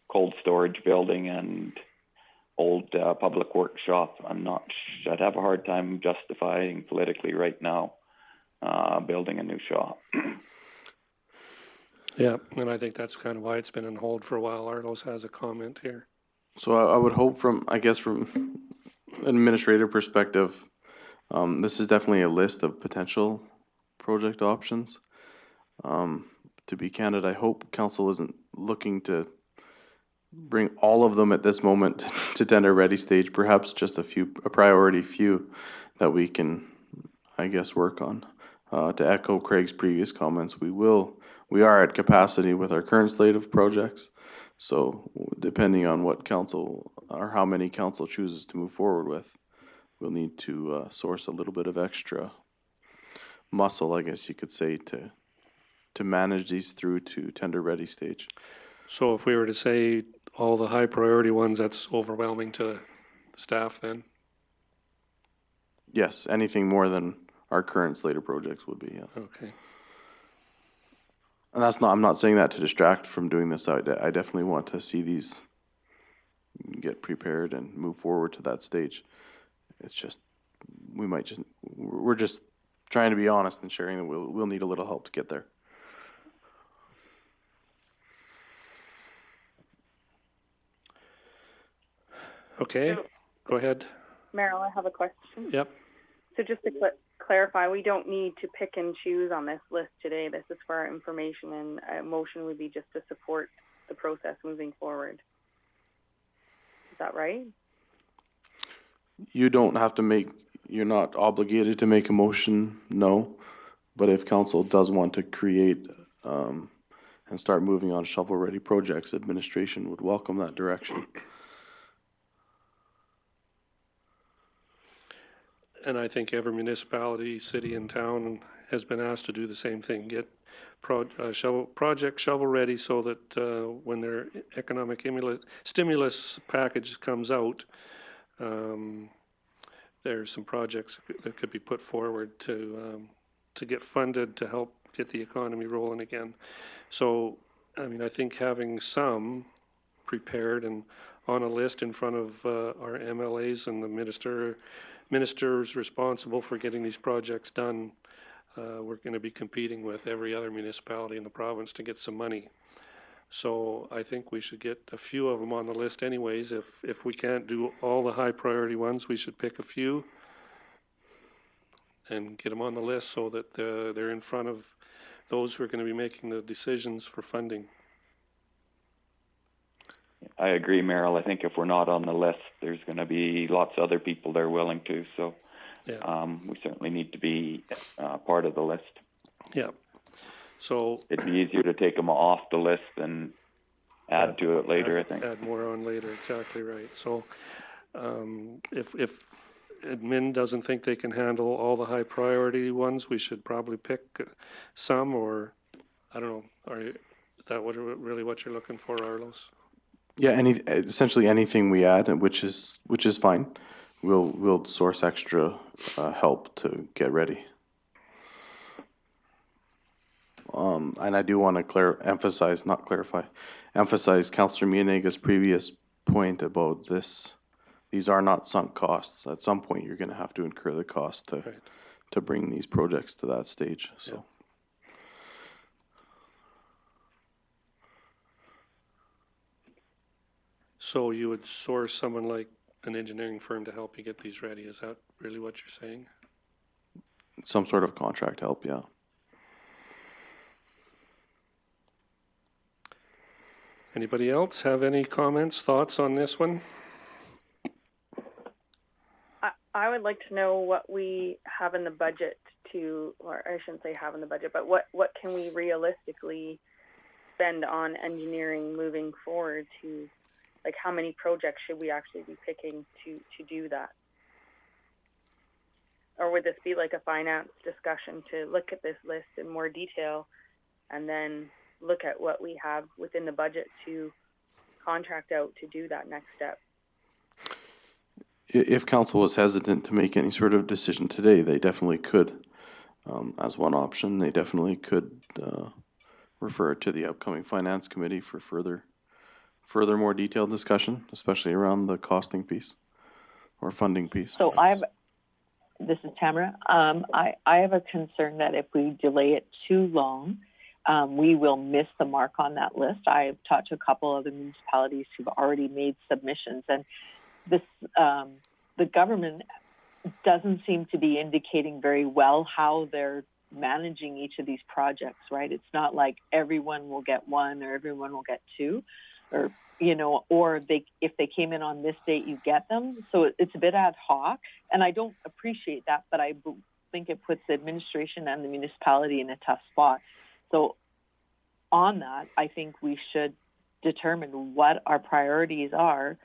Speaker 7: cold storage building and old public workshop. I'd have a hard time justifying politically right now building a new shop.
Speaker 1: Yeah, and I think that's kind of why it's been on hold for a while. Arlos has a comment here.
Speaker 5: So I would hope from an administrative perspective, this is definitely a list of potential project options. To be candid, I hope council isn't looking to bring all of them at this moment to tender ready stage, perhaps just a priority few that we can, I guess, work on. To echo Craig's previous comments, we are at capacity with our current slate of projects. So depending on what council or how many council chooses to move forward with, we'll need to source a little bit of extra muscle, I guess you could say, to manage these through to tender ready stage.
Speaker 1: So if we were to say all the high priority ones, that's overwhelming to the staff then?
Speaker 5: Yes, anything more than our current slate of projects would be, yeah.
Speaker 1: Okay.
Speaker 5: And I'm not saying that to distract from doing this. I definitely want to see these get prepared and move forward to that stage. It's just, we're just trying to be honest and sharing that we'll need a little help to get there.
Speaker 1: Okay, go ahead.
Speaker 3: Meryl, I have a question.
Speaker 1: Yep.
Speaker 3: So just to clarify, we don't need to pick and choose on this list today. This is for our information, and a motion would be just to support the process moving forward. Is that right?
Speaker 5: You don't have to make, you're not obligated to make a motion, no. But if council does want to create, and start moving on shovel-ready projects, administration would welcome that direction.
Speaker 1: And I think every municipality, city and town has been asked to do the same thing, get project shovel-ready so that when their economic stimulus package comes out, there's some projects that could be put forward to get funded to help get the economy rolling again. So, I mean, I think having some prepared and on a list in front of our MLAs and the ministers responsible for getting these projects done, we're going to be competing with every other municipality in the province to get some money. So I think we should get a few of them on the list anyways. If we can't do all the high priority ones, we should pick a few and get them on the list so that they're in front of those who are going to be making the decisions for funding.
Speaker 7: I agree, Merrill. I think if we're not on the list, there's going to be lots of other people that are willing to. So
Speaker 1: yeah.
Speaker 7: We certainly need to be part of the list.
Speaker 1: Yeah. So
Speaker 7: it'd be easier to take them off the list than add to it later, I think.
Speaker 1: Add more on later, exactly right. So if admin doesn't think they can handle all the high priority ones, we should probably pick some, or I don't know. Is that really what you're looking for, Arlos?
Speaker 5: Yeah, essentially anything we add, which is fine. We'll source extra help to get ready. And I do want to emphasize Councillor Mianega's previous point about this. These are not sunk costs. At some point, you're going to have to incur the cost to bring these projects to that stage. So. Yeah.
Speaker 1: So you would source someone like an engineering firm to help you get these ready. Is that really what you're saying?
Speaker 5: Some sort of contract help, yeah.
Speaker 1: Anybody else have any comments, thoughts on this one?
Speaker 3: I would like to know what we have in the budget or I shouldn't say have in the budget, but what can we realistically spend on engineering moving forward to, like, how many projects should we actually be picking to do that? Or would this be like a finance discussion to look at this list in more detail and then look at what we have within the budget to contract out to do that next step?
Speaker 5: If council was hesitant to make any sort of decision today, they definitely could, as one option, they definitely could refer it to the upcoming finance committee for further more detailed discussion, especially around the costing piece or funding piece.
Speaker 4: So this is Tamara. I have a concern that if we delay it too long, we will miss the mark on that list. I've talked to a couple of the municipalities who've already made submissions, and this the government doesn't seem to be indicating very well how they're managing each of these projects, right? It's not like everyone will get one or everyone will get two, or or if they came in on this date, you get them. So it's a bit ad hoc, and I don't appreciate that, but I think it puts the administration and the municipality in a tough spot. So on that, I think we should determine what our priorities are,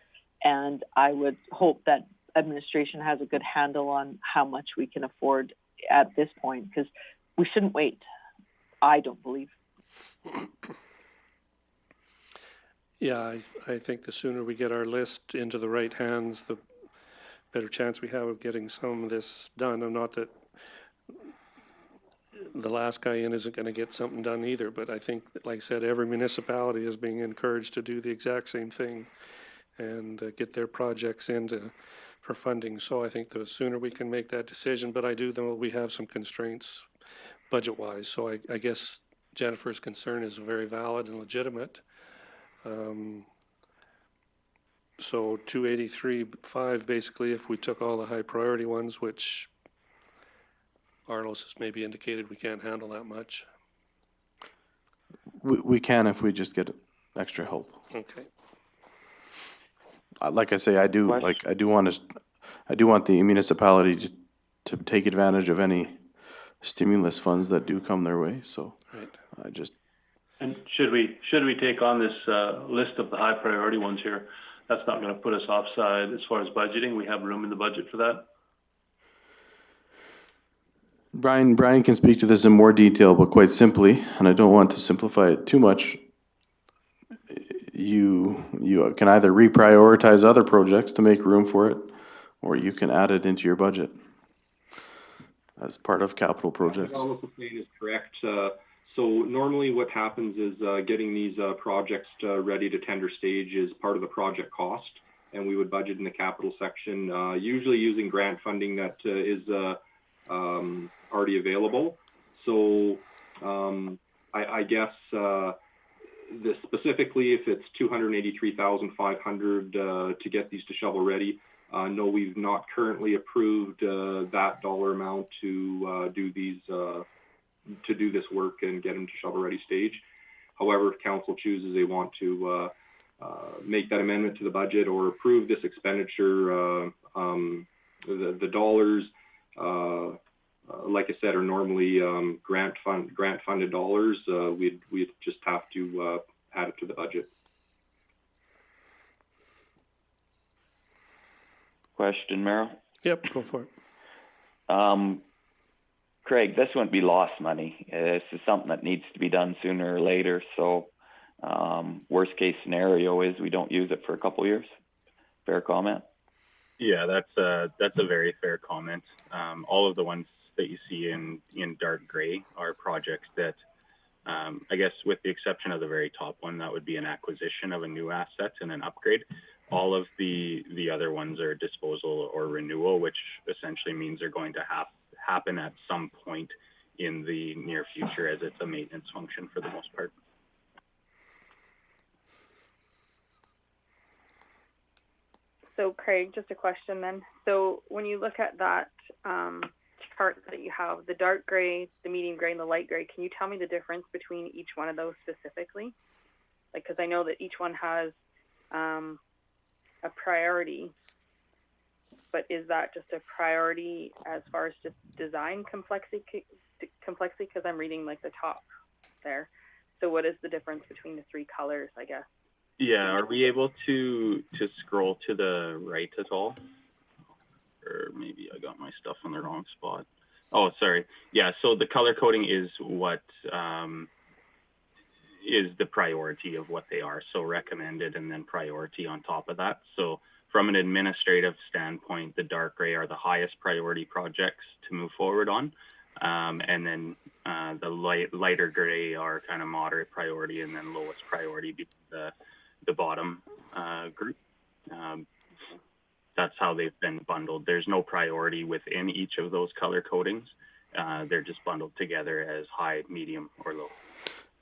Speaker 4: and I would hope that administration has a good handle on how much we can afford at this point, because we shouldn't wait, I don't believe.
Speaker 1: Yeah, I think the sooner we get our list into the right hands, the better chance we have of getting some of this done. And not that the last guy in isn't going to get something done either, but I think, like I said, every municipality is being encouraged to do the exact same thing and get their projects in for funding. So I think the sooner we can make that decision, but I do know we have some constraints budget-wise. So I guess Jennifer's concern is very valid and legitimate. So 283.5 basically, if we took all the high priority ones, which Arlos has maybe indicated we can't handle that much.
Speaker 5: We can if we just get extra help.
Speaker 1: Okay.
Speaker 5: Like I say, I do
Speaker 7: Question.
Speaker 5: want the municipality to take advantage of any stimulus funds that do come their way. So
Speaker 1: Right.
Speaker 5: I just.
Speaker 9: And should we take on this list of the high priority ones here? That's not going to put us offside as far as budgeting. We have room in the budget for that.
Speaker 5: Brian can speak to this in more detail, but quite simply, and I don't want to simplify it too much, you can either reprioritize other projects to make room for it, or you can add it into your budget as part of capital projects.
Speaker 13: What the plan is correct. So normally what happens is getting these projects ready to tender stage is part of the project cost, and we would budget in the capital section, usually using grant funding that is already available. So I guess specifically if it's $283,500 to get these to shovel ready, no, we've not currently approved that dollar amount to do this work and get them to shovel ready stage. However, if council chooses they want to make that amendment to the budget or approve this expenditure, the dollars, like I said, are normally grant funded dollars. We'd just have to add it to the budget.
Speaker 7: Question, Merrill?
Speaker 1: Yep, go for it.
Speaker 7: Craig, this wouldn't be lost money. This is something that needs to be done sooner or later. So worst case scenario is we don't use it for a couple of years. Fair comment?
Speaker 14: Yeah, that's a very fair comment. All of the ones that you see in dark gray are projects that, I guess with the exception of the very top one, that would be an acquisition of a new asset and an upgrade. All of the other ones are disposal or renewal, which essentially means they're going to happen at some point in the near future, as it's a maintenance function for the most part.
Speaker 3: So Craig, just a question then. So when you look at that chart that you have, the dark gray, the medium gray, and the light gray, can you tell me the difference between each one of those specifically? Like, because I know that each one has a priority, but is that just a priority as far as just design complexity? Because I'm reading like the top there. So what is the difference between the three colors, I guess?
Speaker 14: Yeah, are we able to scroll to the right at all? Or maybe I got my stuff on the wrong spot. Oh, sorry. Yeah, so the color coding is what is the priority of what they are. So recommended and then priority on top of that. So from an administrative standpoint, the dark gray are the highest priority projects to move forward on. And then the lighter gray are kind of moderate priority, and then lowest priority be the bottom group. That's how they've been bundled. There's no priority within each of those color codings. They're just bundled together as high, medium, or low.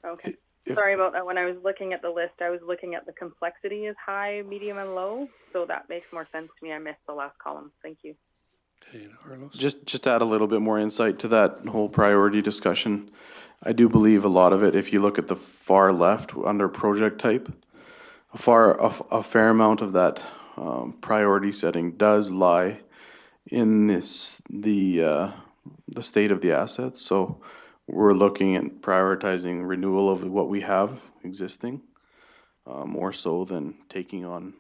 Speaker 3: Okay. Sorry about that. When I was looking at the list, I was looking at the complexity as high, medium, and low. So that makes more sense to me. I missed the last column. Thank you.
Speaker 5: Just to add a little bit more insight to that whole priority discussion, I do believe a lot of it, if you look at the far left under project type, a fair amount of that priority setting does lie in the state of the assets. So we're looking at prioritizing renewal of what we have existing, more so than taking on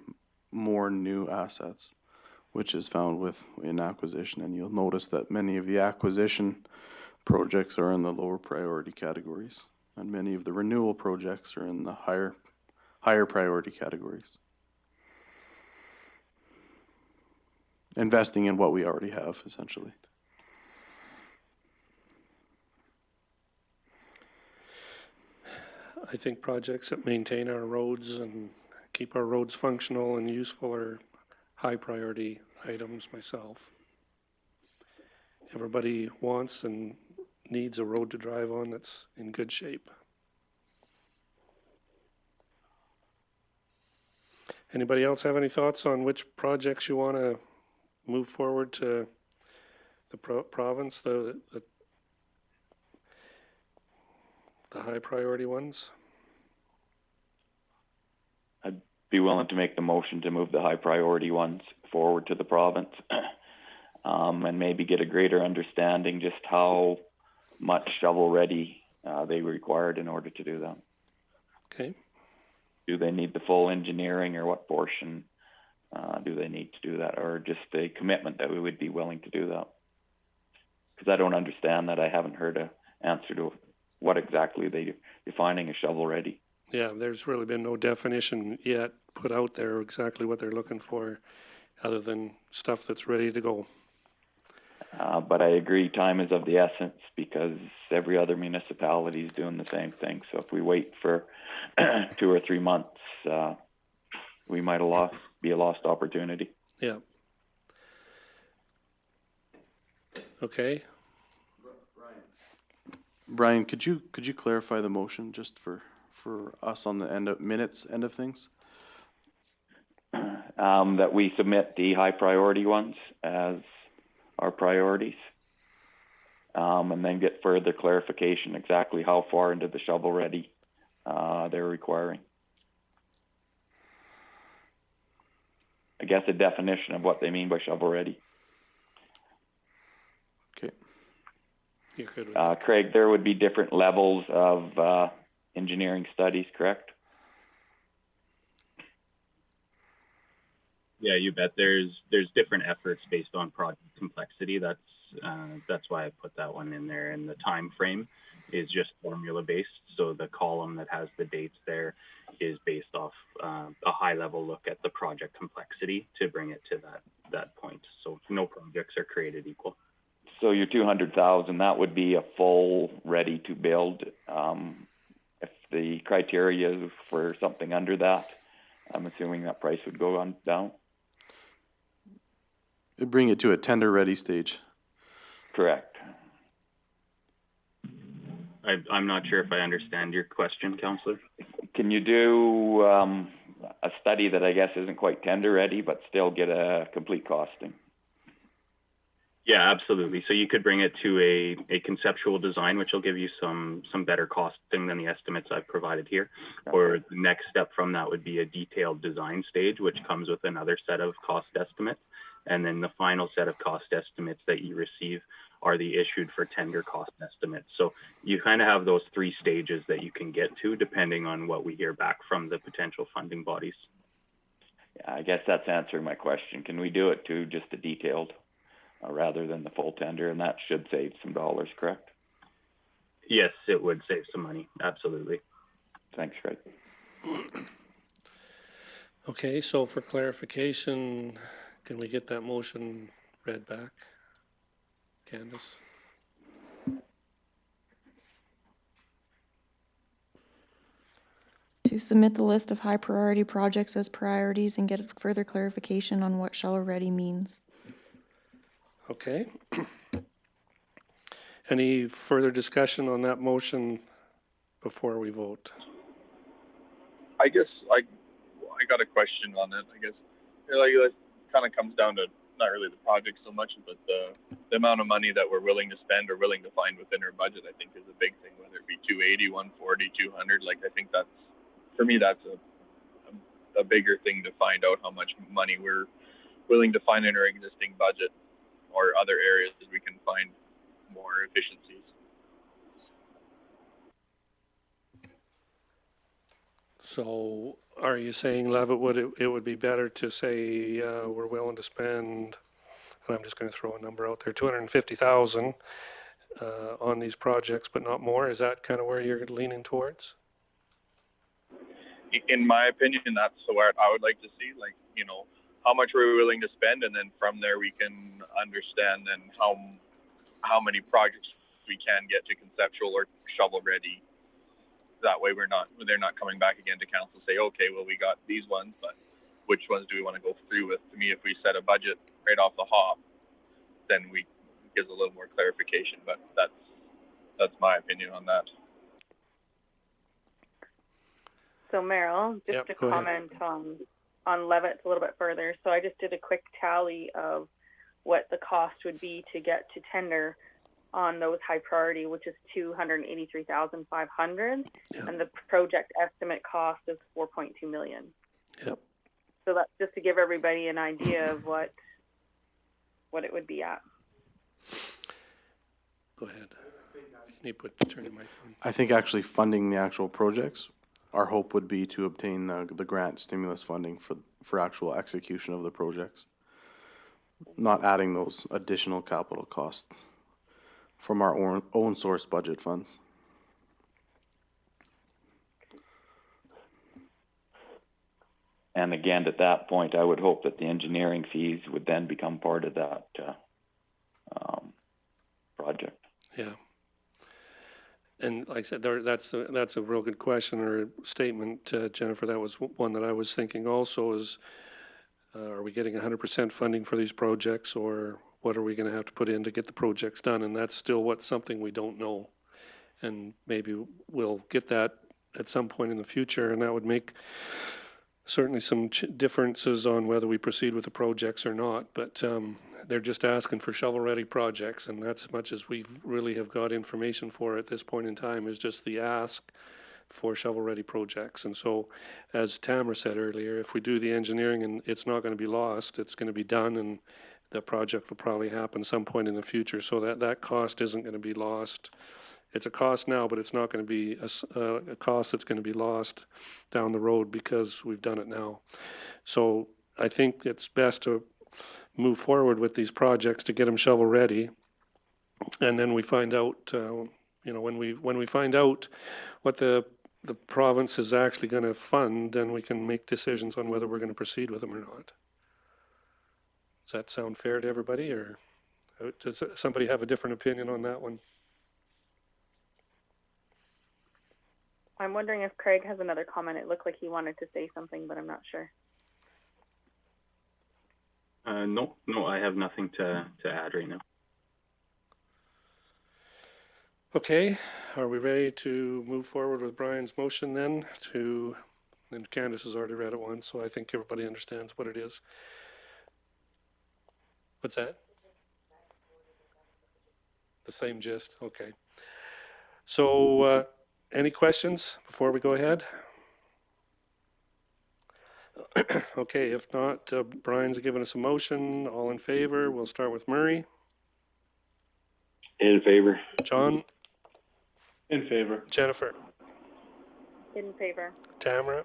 Speaker 5: more new assets, which is found in acquisition. And you'll notice that many of the acquisition projects are in the lower priority categories, and many of the renewal projects are in the higher priority categories. Investing in what we already have, essentially.
Speaker 1: I think projects that maintain our roads and keep our roads functional and useful are high priority items myself. Everybody wants and needs a road to drive on that's in good shape. Anybody else have any thoughts on which projects you want to move forward to the province, the the high priority ones?
Speaker 7: I'd be willing to make the motion to move the high priority ones forward to the province, and maybe get a greater understanding just how much shovel ready they required in order to do that.
Speaker 1: Okay.
Speaker 7: Do they need the full engineering, or what portion do they need to do that, or just a commitment that we would be willing to do that? Because I don't understand that. I haven't heard an answer to what exactly they're defining as shovel ready.
Speaker 1: Yeah, there's really been no definition yet put out there exactly what they're looking for, other than stuff that's ready to go.
Speaker 7: But I agree, time is of the essence, because every other municipality is doing the same thing. So if we wait for 2 or 3 months, we might have be a lost opportunity.
Speaker 1: Yeah. Okay.
Speaker 5: Brian, could you clarify the motion just for us on the end of things?
Speaker 7: That we submit the high priority ones as our priorities, and then get further clarification exactly how far into the shovel ready they're requiring. I guess a definition of what they mean by shovel ready.
Speaker 1: You're good with that?
Speaker 7: Craig, there would be different levels of engineering studies, correct?
Speaker 14: Yeah, you bet. There's different efforts based on project complexity. That's why I put that one in there. And the time frame is just formula based. So the column that has the dates there is based off a high level look at the project complexity to bring it to that point. So no projects are created equal.
Speaker 7: So your 200,000, that would be a full ready to build. If the criteria is for something under that, I'm assuming that price would go on down.
Speaker 5: It'd bring it to a tender ready stage.
Speaker 7: Correct.
Speaker 14: I'm not sure if I understand your question, Councillor.
Speaker 7: Can you do a study that I guess isn't quite tender ready, but still get a complete costing?
Speaker 14: Yeah, absolutely. So you could bring it to a conceptual design, which will give you some better costing than the estimates I've provided here. Okay. Or the next step from that would be a detailed design stage, which comes with another set of cost estimates. And then the final set of cost estimates that you receive are the issued for tender cost estimates. So you kind of have those 3 stages that you can get to depending on what we hear back from the potential funding bodies.
Speaker 7: Yeah, I guess that's answering my question. Can we do it to just a detailed rather than the full tender? And that should save some dollars, correct?
Speaker 14: Yes, it would save some money. Absolutely.
Speaker 7: Thanks, Craig.
Speaker 1: Okay, so for clarification, can we get that motion read back? Candace?
Speaker 15: To submit the list of high priority projects as priorities and get further clarification on what shovel ready means.
Speaker 1: Okay. Any further discussion on that motion before we vote?
Speaker 8: I guess I got a question on it. I guess it kind of comes down to not really the project so much, but the amount of money that we're willing to spend or willing to find within our budget. I think is a big thing, whether it be 280, 140, 200. Like I think that's, for me, that's a bigger thing to find out how much money we're willing to find in our existing budget or other areas that we can find more efficiencies.
Speaker 1: So are you saying, Levitt, it would be better to say we're willing to spend, and I'm just going to throw a number out there, 250,000 on these projects, but not more? Is that kind of where you're leaning towards?
Speaker 8: In my opinion, that's what I would like to see. Like, how much we're willing to spend, and then from there we can understand then how many projects we can get to conceptual or shovel ready. That way they're not coming back again to council and say, okay, well, we got these ones, but which ones do we want to go through with? To me, if we set a budget right off the hop, then we gives a little more clarification, but that's my opinion on that.
Speaker 3: So Meryl, just to comment on Levitt a little bit further. So I just did a quick tally of what the cost would be to get to tender on those high priority, which is 283,500,
Speaker 1: Yeah.
Speaker 3: and the project estimate cost is 4.2 million.
Speaker 1: Yep.
Speaker 3: So that's just to give everybody an idea of what it would be at.
Speaker 1: Go ahead. Can you turn your mic on?
Speaker 5: I think actually funding the actual projects, our hope would be to obtain the grant stimulus funding for actual execution of the projects, not adding those additional capital costs from our own source budget funds.
Speaker 7: And again, at that point, I would hope that the engineering fees would then become part of that project.
Speaker 1: Yeah. And like I said, that's a real good question or statement, Jennifer. That was one that I was thinking also is, are we getting 100% funding for these projects, or what are we going to have to put in to get the projects done? And that's still something we don't know. And maybe we'll get that at some point in the future, and that would make certainly some differences on whether we proceed with the projects or not. But they're just asking for shovel-ready projects, and that's as much as we really have got information for at this point in time is just the ask for shovel-ready projects. And so, as Tamara said earlier, if we do the engineering and it's not going to be lost, it's going to be done, and the project will probably happen some point in the future. So that cost isn't going to be lost. It's a cost now, but it's not going to be a cost that's going to be lost down the road because we've done it now. So I think it's best to move forward with these projects to get them shovel ready, and then we find out, when we find out what the province is actually going to fund, then we can make decisions on whether we're going to proceed with them or not. Does that sound fair to everybody, or does somebody have a different opinion on that one?
Speaker 3: I'm wondering if Craig has another comment. It looked like he wanted to say something, but I'm not sure.
Speaker 14: No, I have nothing to add right now.
Speaker 1: Okay, are we ready to move forward with Brian's motion then and Candace has already read it once, so I think everybody understands what it is. What's that? The same gist, okay. So, any questions before we go ahead? Okay, if not, Brian's given us a motion. All in favor? We'll start with Murray.
Speaker 2: In favor.
Speaker 1: John?
Speaker 9: In favor.
Speaker 1: Jennifer?
Speaker 3: In favor.
Speaker 1: Tamara?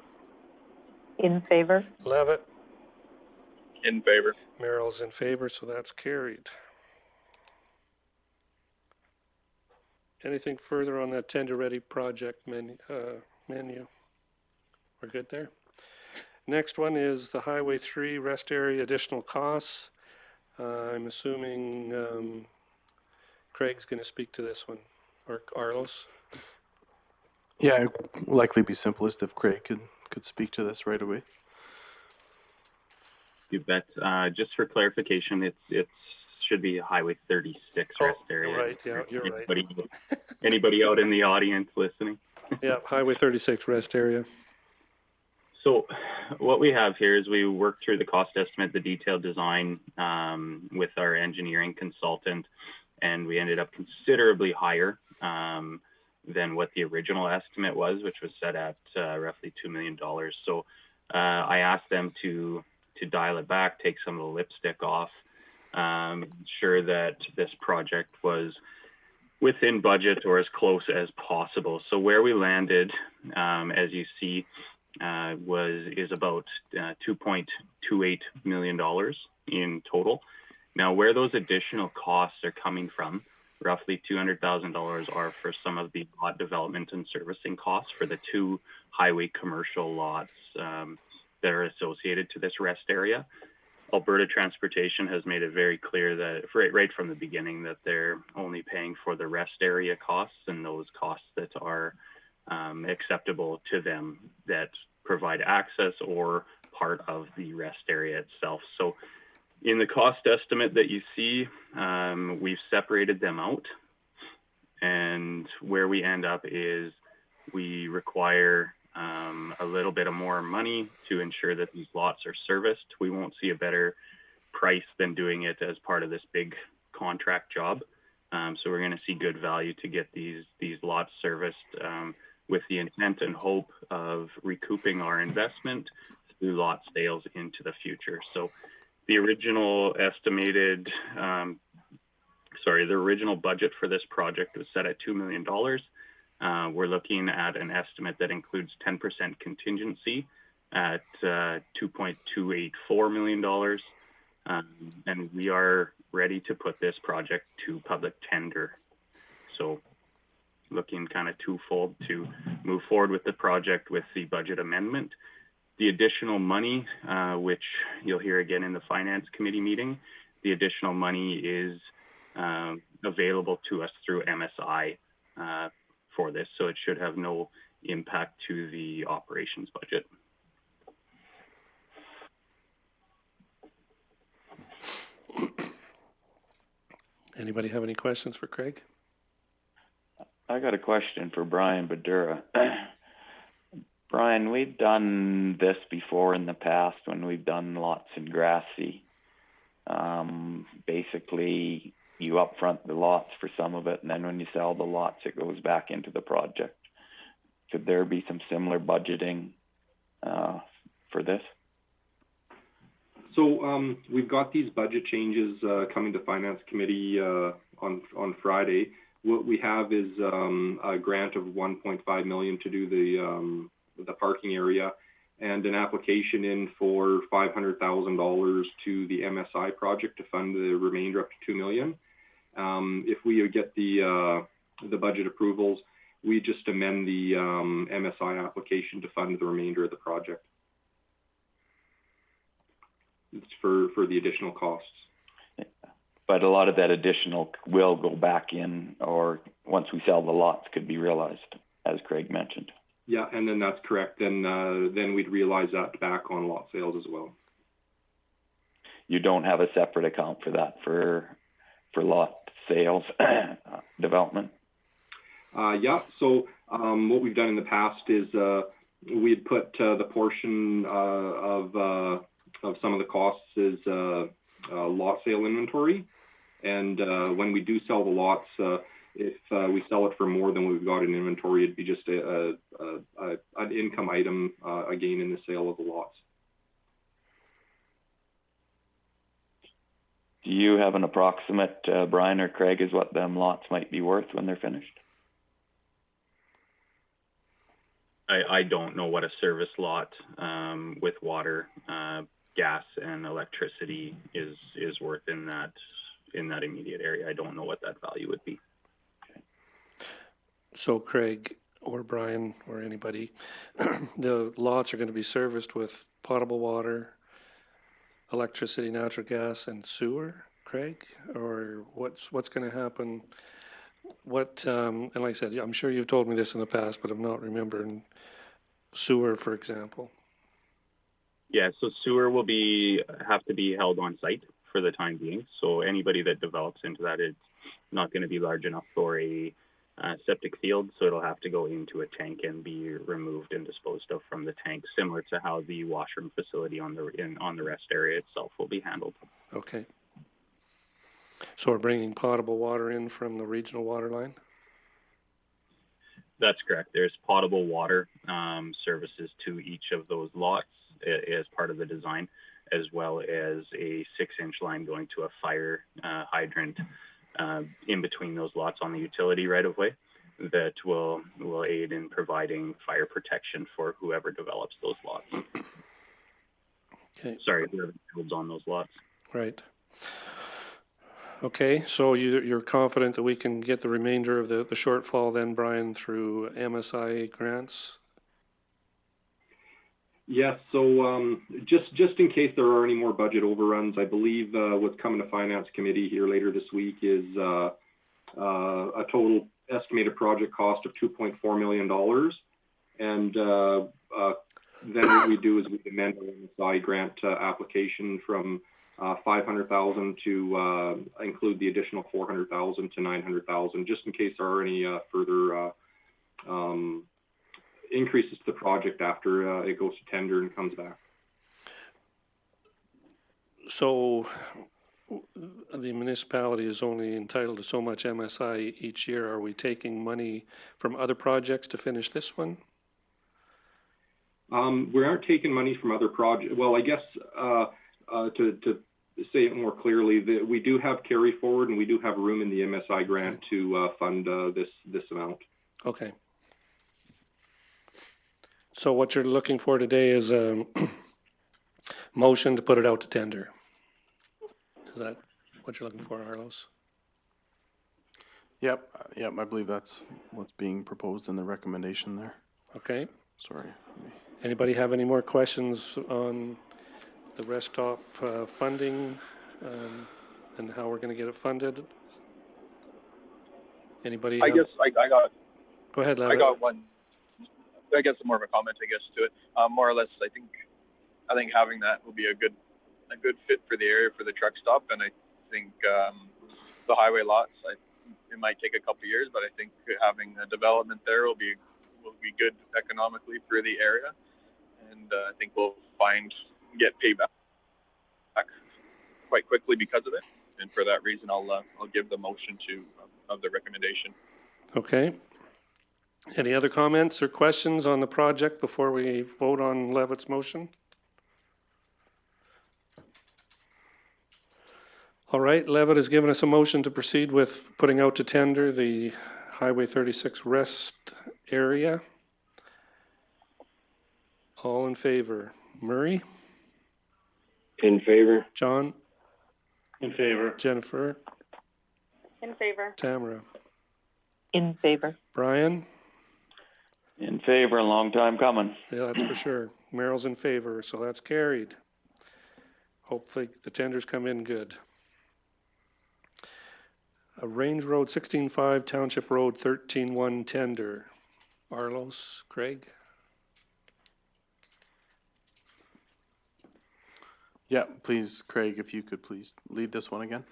Speaker 4: In favor.
Speaker 1: Levitt?
Speaker 8: In favor.
Speaker 1: Merrill's in favor, so that's carried. Anything further on that tender-ready project menu? We're good there? Next one is the Highway 3 rest area additional costs. I'm assuming Craig's going to speak to this one, or Carlos.
Speaker 5: Yeah, it would likely be simplest if Craig could speak to this right away.
Speaker 14: You bet. Just for clarification, it should be Highway 36 rest area.
Speaker 1: Right, yeah, you're right.
Speaker 14: Anybody out in the audience listening?
Speaker 1: Yeah, Highway 36 rest area.
Speaker 14: So what we have here is we worked through the cost estimate, the detailed design with our engineering consultant, and we ended up considerably higher than what the original estimate was, which was set at roughly $2 million. So I asked them to dial it back, take some of the lipstick off, ensure that this project was within budget or as close as possible. So where we landed, as you see, is about $2.28 million in total. Now, where those additional costs are coming from, roughly $200,000 are for some of the lot development and servicing costs for the 2 highway commercial lots that are associated to this rest area. Alberta Transportation has made it very clear that right from the beginning that they're only paying for the rest area costs and those costs that are acceptable to them that provide access or part of the rest area itself. So in the cost estimate that you see, we've separated them out, and where we end up is we require a little bit of more money to ensure that these lots are serviced. We won't see a better price than doing it as part of this big contract job. So we're going to see good value to get these lots serviced with the intent and hope of recouping our investment through lot sales into the future. So the original estimated, the original budget for this project was set at $2 million. We're looking at an estimate that includes 10% contingency at $2.284 million. And we are ready to put this project to public tender. So looking kind of twofold to move forward with the project with the budget amendment. The additional money, which you'll hear again in the Finance Committee meeting, the additional money is available to us through MSI for this, so it should have no impact to the operations budget.
Speaker 1: Anybody have any questions for Craig?
Speaker 7: I got a question for Brian Badura. Brian, we've done this before in the past when we've done lots in Grassy. Basically, you upfront the lots for some of it, and then when you sell the lots, it goes back into the project. Could there be some similar budgeting for this?
Speaker 13: So we've got these budget changes coming to Finance Committee on Friday. What we have is a grant of $1.5 million to do the parking area, and an application in for $500,000 to the MSI project to fund the remainder up to $2 million. If we get the budget approvals, we just amend the MSI application to fund the remainder of the project. It's for the additional costs.
Speaker 7: But a lot of that additional will go back in, or once we sell the lots, could be realized, as Craig mentioned.
Speaker 13: Yeah, and then that's correct. Then we'd realize that back on lot sales as well.
Speaker 7: You don't have a separate account for that for lot sales development?
Speaker 13: Yeah. So what we've done in the past is we'd put the portion of some of the costs as lot sale inventory, and when we do sell the lots, if we sell it for more than we've got in inventory, it'd be just an income item again in the sale of the lots.
Speaker 7: Do you have an approximate, Brian or Craig, as what them lots might be worth when they're finished?
Speaker 14: I don't know what a service lot with water, gas, and electricity is worth in that immediate area. I don't know what that value would be.
Speaker 1: So Craig or Brian or anybody, the lots are going to be serviced with potable water, electricity, natural gas, and sewer, Craig? Or what's going to happen? And like I said, I'm sure you've told me this in the past, but I'm not remembering. Sewer, for example.
Speaker 14: Yeah, so sewer will have to be held on site for the time being. So anybody that develops into that, it's not going to be large enough for a septic field, so it'll have to go into a tank and be removed and disposed of from the tank, similar to how the washroom facility on the rest area itself will be handled.
Speaker 1: Okay. So we're bringing potable water in from the regional water line?
Speaker 14: That's correct. There's potable water services to each of those lots as part of the design, as well as a 6-inch line going to a fire hydrant in between those lots on the utility right of way that will aid in providing fire protection for whoever develops those lots.
Speaker 1: Okay.
Speaker 14: Sorry, whoever builds on those lots.
Speaker 1: Right. Okay, so you're confident that we can get the remainder of the shortfall then, Brian, through MSI grants?
Speaker 13: Yes, so just in case there are any more budget overruns, I believe what's coming to Finance Committee here later this week is a total estimated project cost of $2.4 million. And then what we do is we amend the MSI grant application from $500,000 to include the additional $400,000 to $900,000, just in case there are any further increases to the project after it goes to tender and comes back.
Speaker 1: So the municipality is only entitled to so much MSI each year. Are we taking money from other projects to finish this one?
Speaker 13: We aren't taking money from other projects. Well, I guess to say it more clearly, we do have carry forward and we do have room in the MSI grant to fund this amount. Okay. So what you're looking for today is a motion to put it out to tender. Is that what you're looking for, Arlos?
Speaker 5: Yep, I believe that's what's being proposed in the recommendation there.
Speaker 1: Okay.
Speaker 5: Sorry.
Speaker 1: Anybody have any more questions on the rest stop funding and how we're going to get it funded? Anybody?
Speaker 8: I guess I got.
Speaker 1: Go ahead, Levitt.
Speaker 8: I got one. I guess more of a comment, I guess, to it. More or less, I think having that will be a good fit for the area for the truck stop, and I think the highway lots. It might take a couple of years, but I think having a development there will be good economically for the area, and I think we'll get payback quite quickly because of it. And for that reason, I'll give the motion of the recommendation.
Speaker 1: Okay. Any other comments or questions on the project before we vote on Levitt's motion? All right, Levitt has given us a motion to proceed with putting out to tender the Highway 36 rest area. All in favor? Murray?
Speaker 2: In favor.
Speaker 1: John?
Speaker 9: In favor.
Speaker 1: Jennifer?
Speaker 3: In favor.
Speaker 1: Tamara?
Speaker 4: In favor.
Speaker 1: Brian?
Speaker 7: In favor, a long time coming.
Speaker 1: Yeah, that's for sure. Merrill's in favor, so that's carried. Hopefully the tenders come in good. Range Road 16.5, Township Road 13.1 tender. Arlos, Craig?
Speaker 5: Yeah, please, Craig, if you could please lead this one again.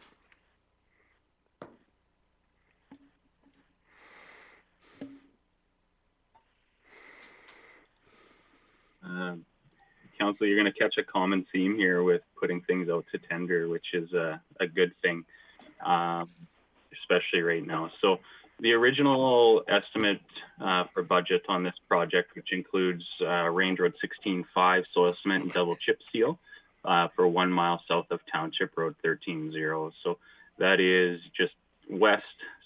Speaker 14: Council, you're going to catch a common theme here with putting things out to tender, which is a good thing, especially right now. So the original estimate for budget on this project, which includes Range Road 16.5 soil cement and double chip seal for 1 mile south of Township Road 13.0. So that is just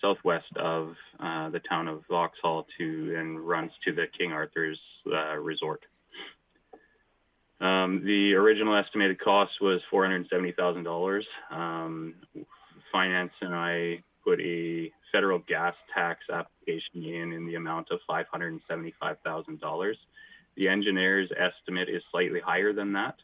Speaker 14: southwest of the town of Vauxhall and runs to the King Arthur's Resort. The original estimated cost was $470,000. Finance and I put a federal gas tax application in the amount of $575,000. The engineer's estimate is slightly higher than that,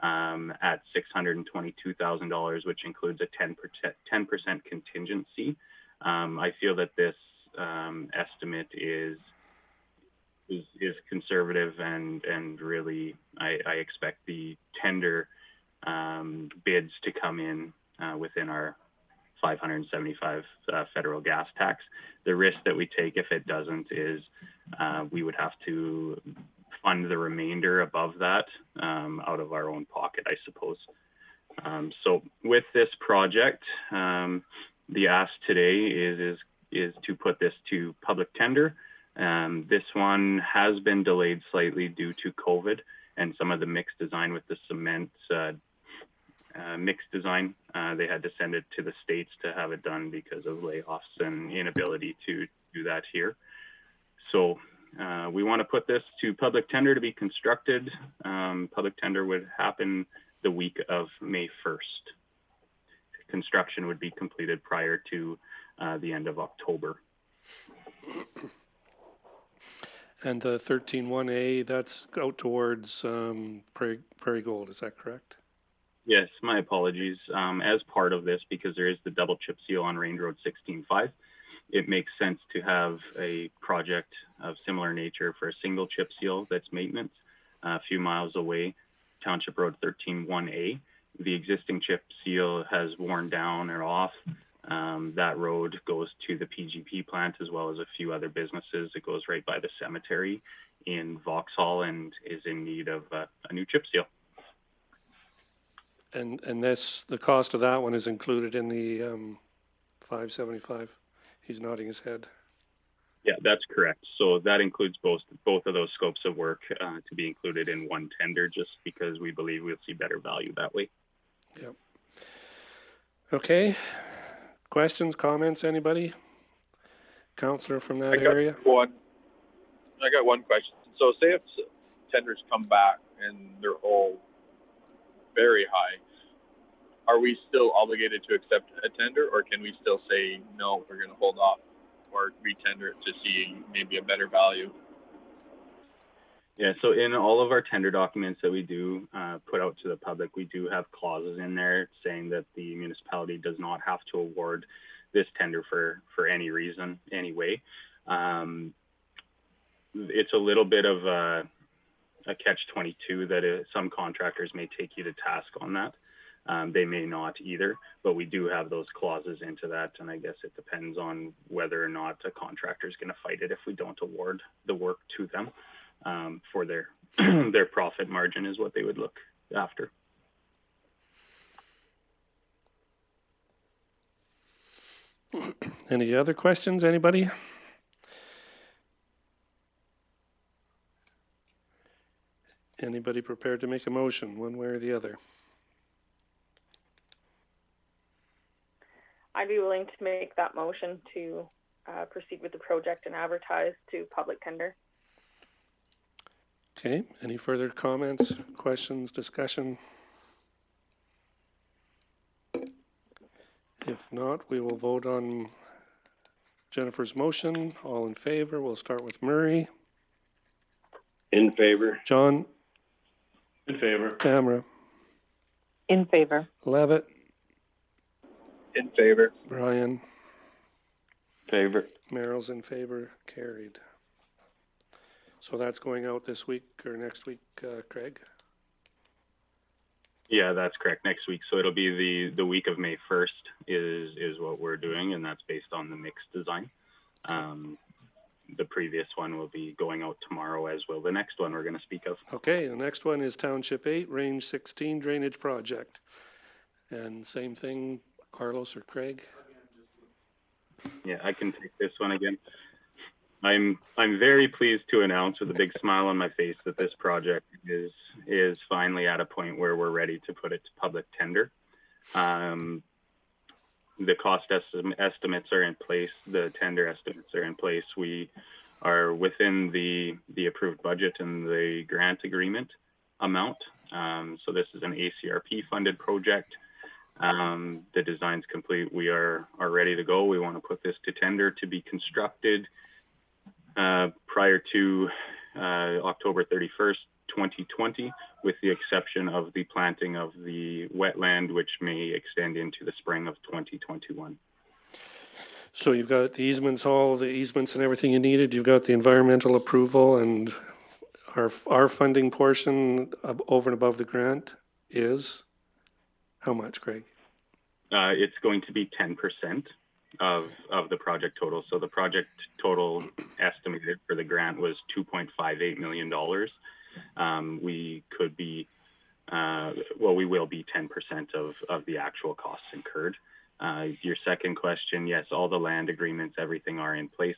Speaker 14: at $622,000, which includes a 10% contingency. I feel that this estimate is conservative and really I expect the tender bids to come in within our 575 federal gas tax. The risk that we take if it doesn't is we would have to fund the remainder above that out of our own pocket, I suppose. So with this project, the ask today is to put this to public tender. This one has been delayed slightly due to COVID and some of the mixed design with the cement mixed design. They had to send it to the States to have it done because of layoffs and inability to do that here. So we want to put this to public tender to be constructed. Public tender would happen the week of May 1st. Construction would be completed prior to the end of October.
Speaker 1: And the 13.1A, that's out towards Prairie Gold, is that correct?
Speaker 14: Yes, my apologies. As part of this, because there is the double chip seal on Range Road 16.5, it makes sense to have a project of similar nature for a single chip seal that's maintenance a few miles away, Township Road 13.1A. The existing chip seal has worn down or off. That road goes to the PGP plant as well as a few other businesses. It goes right by the cemetery in Vauxhall and is in need of a new chip seal.
Speaker 1: And this, the cost of that one is included in the 575. He's nodding his head.
Speaker 14: Yeah, that's correct. So that includes both of those scopes of work to be included in one tender, just because we believe we'll see better value that way.
Speaker 1: Yep. Okay. Questions, comments, anybody? Counselor from that area?
Speaker 8: I got one question. So say if tenders come back and they're all very high, are we still obligated to accept a tender, or can we still say, no, we're going to hold off or re-tender it to see maybe a better value?
Speaker 14: Yeah, so in all of our tender documents that we do put out to the public, we do have clauses in there saying that the municipality does not have to award this tender for any reason, anyway. It's a little bit of a catch-22 that some contractors may take you to task on that. They may not either, but we do have those clauses into that, and I guess it depends on whether or not a contractor is going to fight it if we don't award the work to them. For their their profit margin is what they would look after.
Speaker 1: Any other questions, anybody? Anybody prepared to make a motion one way or the other?
Speaker 3: I'd be willing to make that motion to proceed with the project and advertise to public tender.
Speaker 1: Okay, any further comments, questions, discussion? If not, we will vote on Jennifer's motion. All in favor. We'll start with Murray.
Speaker 2: In favor.
Speaker 1: John.
Speaker 9: In favor.
Speaker 1: Tamara.
Speaker 4: In favor.
Speaker 1: Levitt.
Speaker 8: In favor.
Speaker 1: Brian.
Speaker 7: Favor.
Speaker 1: Merrill's in favor. Carried. So that's going out this week or next week, Craig?
Speaker 14: Yeah, that's correct. Next week. So it'll be the week of May 1st is what we're doing, and that's based on the mixed design. The previous one will be going out tomorrow, as will the next one we're going to speak of.
Speaker 1: Okay, the next one is Township 8, Range 16 Drainage Project. And same thing, Carlos or Craig?
Speaker 14: Yeah, I can take this one again. I'm very pleased to announce with a big smile on my face that this project is finally at a point where we're ready to put it to public tender. The cost estimates are in place. The tender estimates are in place. We are within the approved budget and the grant agreement amount. So this is an ACRP funded project. The design's complete. We are ready to go. We want to put this to tender to be constructed prior to October 31st, 2020, with the exception of the planting of the wetland, which may extend into the spring of 2021.
Speaker 1: So you've got the easements, all the easements and everything you needed. You've got the environmental approval, and our funding portion over and above the grant is how much, Craig?
Speaker 14: It's going to be 10% of the project total. So the project total estimated for the grant was $2.58 million. We could be, we will be 10% of the actual costs incurred. Your second question, yes, all the land agreements, everything are in place.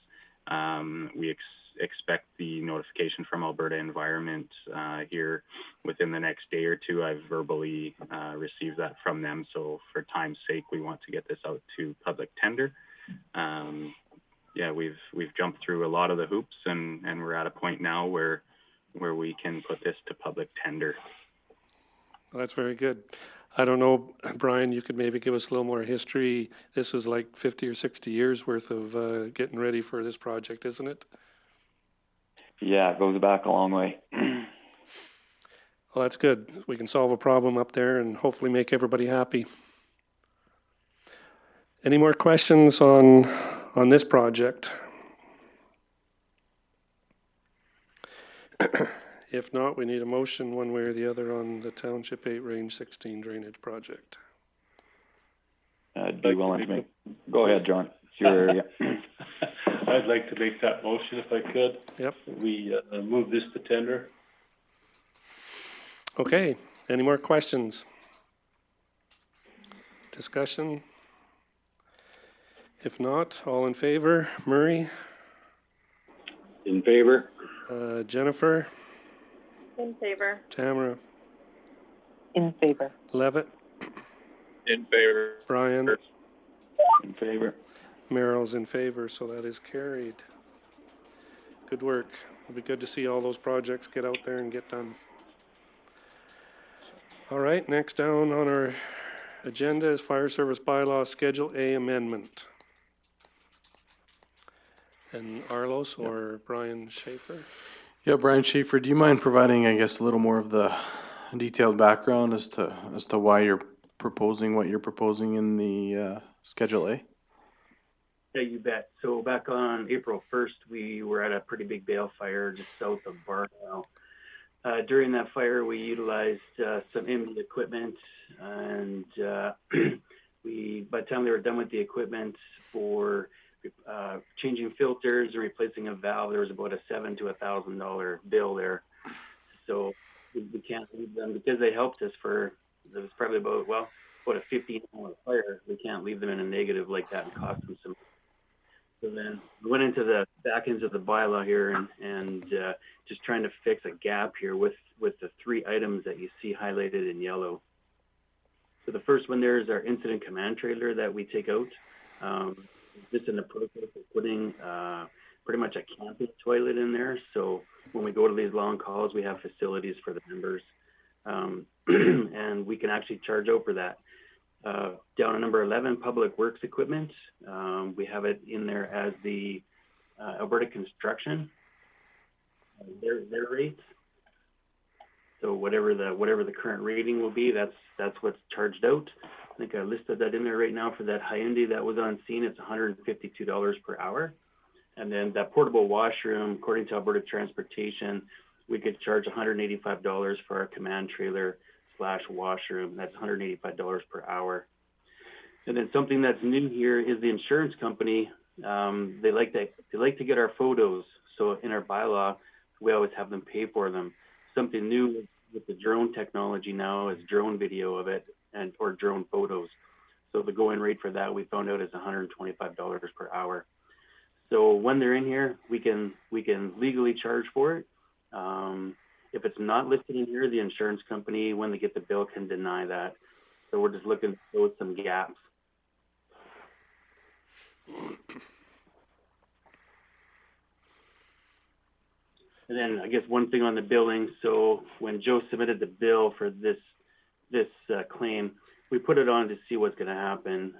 Speaker 14: We expect the notification from Alberta Environment here within the next day or two. I've verbally received that from them. So for time's sake, we want to get this out to public tender. Yeah, we've jumped through a lot of the hoops, and we're at a point now where we can put this to public tender.
Speaker 1: Well, that's very good. I don't know, Brian, you could maybe give us a little more history. This is like 50 or 60 years worth of getting ready for this project, isn't it?
Speaker 7: Yeah, it goes back a long way.
Speaker 1: Well, that's good. We can solve a problem up there and hopefully make everybody happy. Any more questions on this project? If not, we need a motion one way or the other on the Township 8 Range 16 drainage project.
Speaker 7: Do you want to make? Go ahead, John. It's your area.
Speaker 9: I'd like to make that motion if I could.
Speaker 1: Yep.
Speaker 9: We move this to tender.
Speaker 1: Okay. Any more questions? Discussion? If not, all in favor? Murray?
Speaker 2: In favor?
Speaker 1: Jennifer?
Speaker 3: In favor.
Speaker 1: Tamara?
Speaker 4: In favor.
Speaker 1: Levitt?
Speaker 8: In favor.
Speaker 1: Brian?
Speaker 7: In favor.
Speaker 1: Merrill's in favor, so that is carried. Good work. It'll be good to see all those projects get out there and get done. All right, next down on our agenda is Fire Service Bylaw Schedule A Amendment. And Arlos or Brian Schaefer?
Speaker 5: Yeah, Brian Schaefer, do you mind providing, I guess, a little more of the detailed background as to why you're proposing what you're proposing in the Schedule A?
Speaker 16: Yeah, you bet. So back on April 1st, we were at a pretty big bale fire just south of Barnwell. During that fire, we utilized some MD equipment, and by the time they were done with the equipment for changing filters and replacing a valve, there was about a $7,000 to $1,000 bill there. So we can't leave them because they helped us for, it was probably about a 15-hour fire. We can't leave them in a negative like that and cost them some. So then we went into the back ends of the bylaw here and just trying to fix a gap here with the three items that you see highlighted in yellow. So the first one there is our incident command trailer that we take out. Just in the process of putting pretty much a camping toilet in there. So when we go to these long calls, we have facilities for the members. And we can actually charge over that. Down on number 11, public works equipment. We have it in there as the Alberta Construction, their rates. So whatever the current rating will be, that's what's charged out. I think I listed that in there right now for that Hyundai that was on scene. It's $152 per hour. And then that portable washroom, according to Alberta Transportation, we could charge $185 for our command trailer / washroom. That's $185 per hour. And then something that's new here is the insurance company. They like to get our photos. So in our bylaw, we always have them pay for them. Something new with the drone technology now is drone video of it or drone photos. So the going rate for that we found out is $125 per hour. So when they're in here, we can legally charge for it. If it's not listed in here, the insurance company, when they get the bill, can deny that. So we're just looking to close some gaps. And then I guess one thing on the billing. So when Joe submitted the bill for this claim, we put it on to see what's going to happen.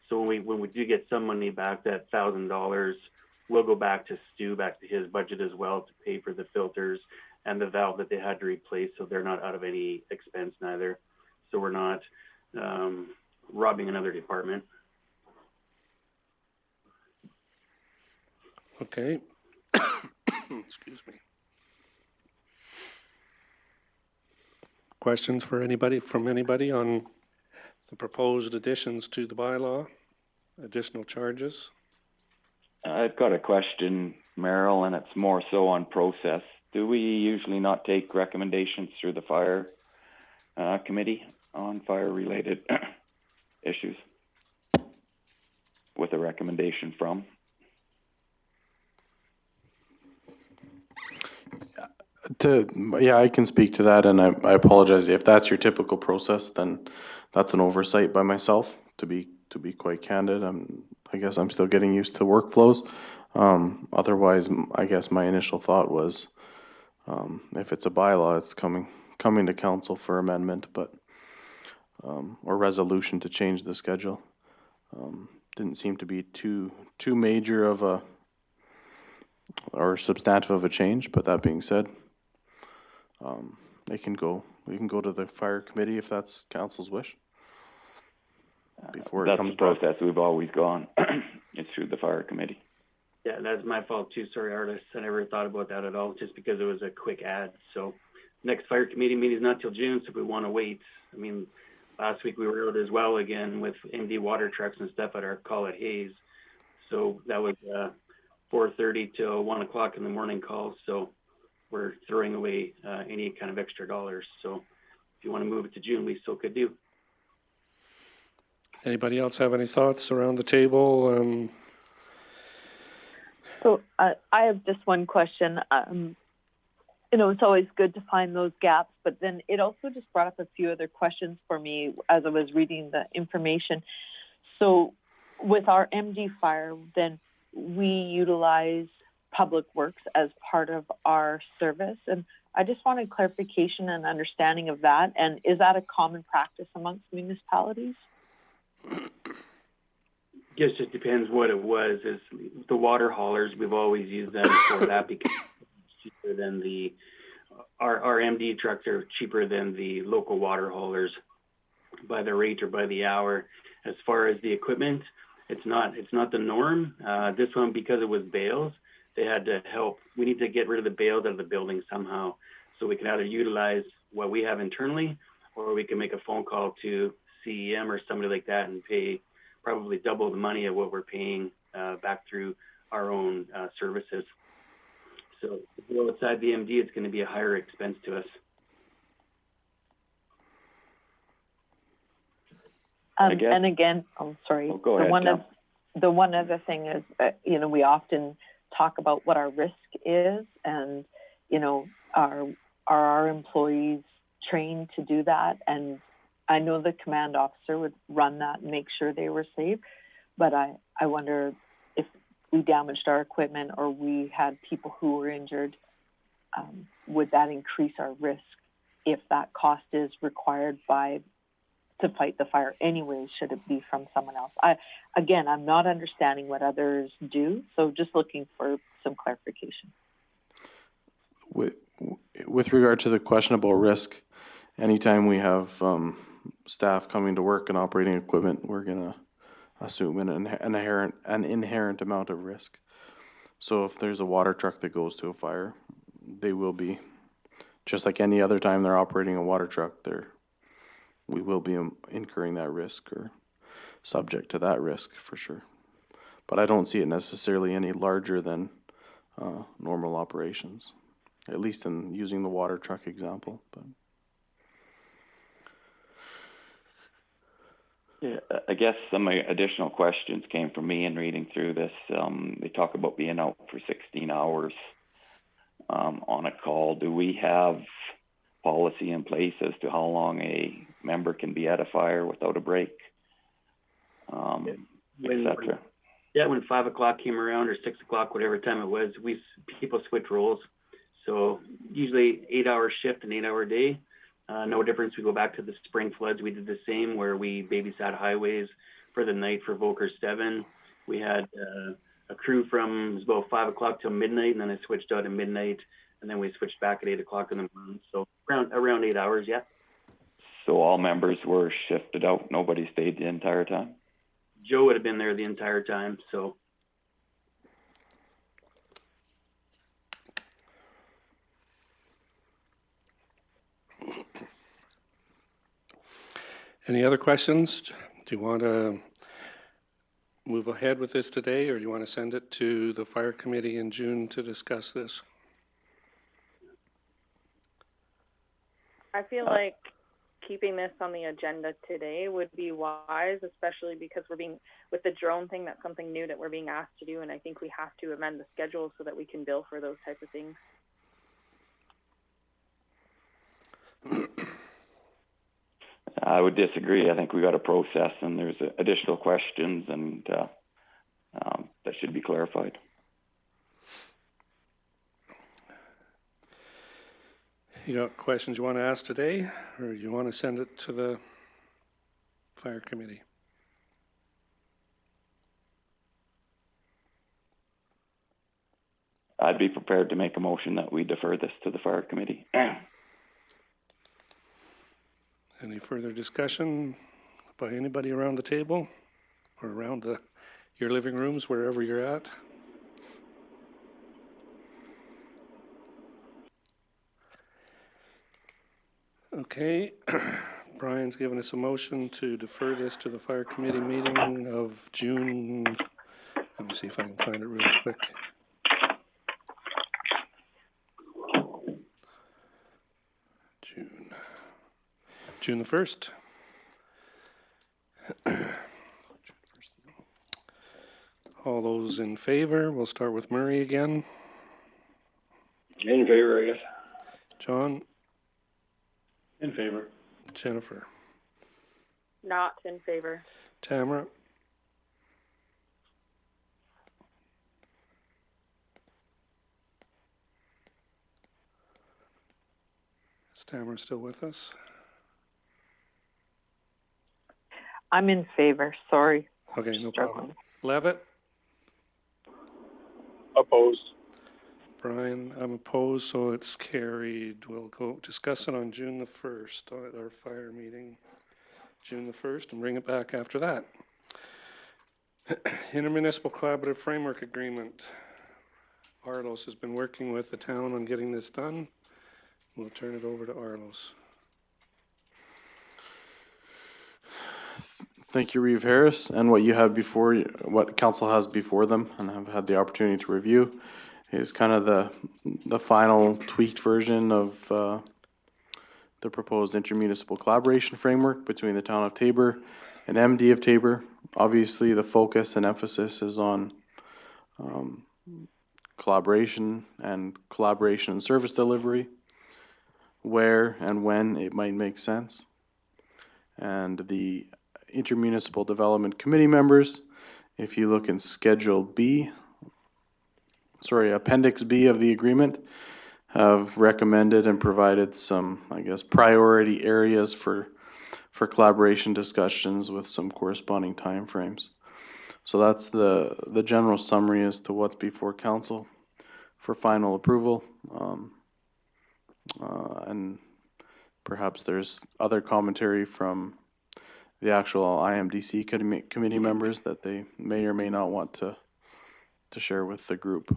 Speaker 16: So when we do get some money back, that $1,000, we'll go back to Stu, back to his budget as well to pay for the filters and the valve that they had to replace, so they're not out of any expense neither. So we're not robbing another department.
Speaker 1: Okay. Excuse me. Questions from anybody on the proposed additions to the bylaw? Additional charges?
Speaker 7: I've got a question, Merrill, and it's more so on process. Do we usually not take recommendations through the fire committee on fire-related issues with a recommendation from?
Speaker 5: Yeah, I can speak to that, and I apologize if that's your typical process. Then that's an oversight by myself. To be quite candid, I guess I'm still getting used to workflows. Otherwise, I guess my initial thought was, if it's a bylaw, it's coming to council for amendment, but or resolution to change the schedule. Didn't seem to be too major of a or substantive of a change. But that being said, we can go to the fire committee if that's council's wish. Before it
Speaker 7: That's
Speaker 5: comes
Speaker 7: the process we've always gone. It's through the fire committee.
Speaker 16: Yeah, that's my fault too. Sorry, Artis. I never thought about that at all, just because it was a quick ad. So next fire committee meeting is not till June, so if we want to wait. I mean, last week we were out as well again with MD water trucks and stuff at our call at Hayes. So that was 4:30 till 1 o'clock in the morning calls. So we're throwing away any kind of extra dollars. So if you want to move it to June, we still could do.
Speaker 1: Anybody else have any thoughts around the table?
Speaker 4: So I have just one question. You know, it's always good to find those gaps, but then it also just brought up a few other questions for me as I was reading the information. So with our MD fire, then we utilize public works as part of our service. And I just wanted clarification and understanding of that. And is that a common practice amongst municipalities?
Speaker 16: Guess it depends what it was. Is the water haulers, we've always used them for that because it's cheaper than our MD trucks are cheaper than the local water haulers by the rate or by the hour. As far as the equipment, it's not the norm. This one, because it was bales, they had to help. We need to get rid of the bales out of the building somehow. So we can either utilize what we have internally, or we can make a phone call to CEM or somebody like that and pay probably double the money of what we're paying back through our own services. So if we go outside the MD, it's going to be a higher expense to us.
Speaker 4: And again, I'm sorry.
Speaker 7: Oh, go ahead,
Speaker 4: the one other thing is, you know, we often talk about what our risk is, and you know, are our employees trained to do that? And I know the command officer would run that and make sure they were safe, but I wonder if we damaged our equipment or we had people who were injured, would that increase our risk if that cost is required to fight the fire anyway? Should it be from someone else? I'm not understanding what others do, so just looking for some clarification.
Speaker 5: With regard to the question about risk, anytime we have staff coming to work and operating equipment, we're gonna assume an inherent amount of risk. So if there's a water truck that goes to a fire, they will be, just like any other time they're operating a water truck, we will be incurring that risk or subject to that risk for sure. But I don't see it necessarily any larger than normal operations, at least in using the water truck example. But
Speaker 7: yeah, I guess some additional questions came from me in reading through this. They talk about being out for 16 hours on a call. Do we have policy in place as to how long a member can be at a fire without a break, etc.?
Speaker 16: Yeah, when 5 o'clock came around or 6 o'clock, whatever time it was, people switch roles. So usually 8-hour shift, an 8-hour day. No difference. We go back to the spring floods. We did the same where we babysat highways for the night for Volker 7. We had a crew from, it was about 5 o'clock till midnight, and then I switched out at midnight, and then we switched back at 8 o'clock in the morning. So around 8 hours, yeah.
Speaker 7: So all members were shifted out. Nobody stayed the entire time?
Speaker 16: Joe would have been there the entire time, so.
Speaker 1: Any other questions? Do you want to move ahead with this today, or do you want to send it to the fire committee in June to discuss this?
Speaker 3: I feel like keeping this on the agenda today would be wise, especially because with the drone thing, that's something new that we're being asked to do, and I think we have to amend the schedule so that we can bill for those type of things.
Speaker 7: I would disagree. I think we got a process, and there's additional questions, and that should be clarified.
Speaker 1: You got questions you want to ask today, or you want to send it to the fire committee?
Speaker 7: I'd be prepared to make a motion that we defer this to the fire committee.
Speaker 1: Any further discussion by anybody around the table or around your living rooms, wherever you're at? Okay, Brian's given us a motion to defer this to the fire committee meeting of June. Let me see if I can find it really quick. June the 1st. All those in favor, we'll start with Murray again.
Speaker 2: In favor, I guess.
Speaker 1: John,
Speaker 9: In favor.
Speaker 1: Jennifer,
Speaker 3: Not in favor.
Speaker 1: Tamara, is Tamara still with us?
Speaker 4: I'm in favor, sorry.
Speaker 1: Okay, no problem. Levitt,
Speaker 8: Opposed.
Speaker 1: Brian, I'm opposed, so it's carried. We'll go discuss it on June the 1st at our fire meeting, June the 1st, and bring it back after that. Intermunicipal Collaborative Framework Agreement. Arlos has been working with the town on getting this done. We'll turn it over to Arlos.
Speaker 5: Thank you, Reeve Harris. And what you have before, what council has before them and have had the opportunity to review is kind of the final tweaked version of the proposed intermunicipal collaboration framework between the town of Tabor and MD of Tabor. Obviously, the focus and emphasis is on collaboration and service delivery, where and when it might make sense. And the intermunicipal development committee members, if you look in Appendix B of the agreement, have recommended and provided some, I guess, priority areas for collaboration discussions with some corresponding timeframes. So that's the general summary as to what's before council for final approval. And perhaps there's other commentary from the actual IMDC committee members that they may or may not want to share with the group.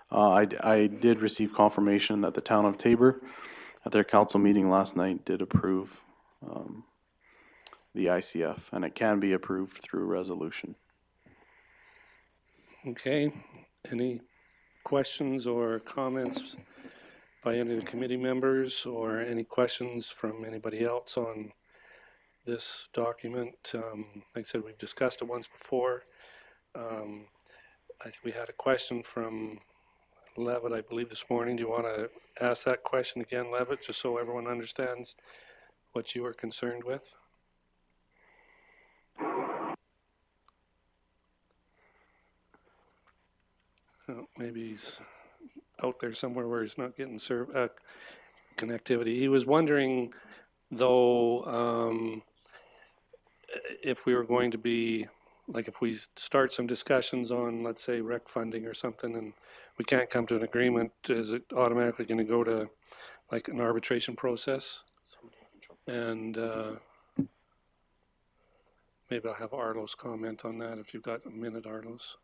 Speaker 5: I did receive confirmation that the town of Tabor at their council meeting last night did approve the ICF, and it can be approved through resolution.
Speaker 1: Okay, any questions or comments by any of the committee members, or any questions from anybody else on this document? Like I said, we've discussed it once before. We had a question from Levitt, I believe, this morning. Do you want to ask that question again, Levitt, just so everyone understands what you are concerned with? Oh, maybe he's out there somewhere where he's not getting connectivity. He was wondering, though, if we were going to be, like, if we start some discussions on, let's say, rec funding or something, and we can't come to an agreement, is it automatically going to go to, like, an arbitration process? And maybe I'll have Arlos comment on that if you've got a minute, Arlos.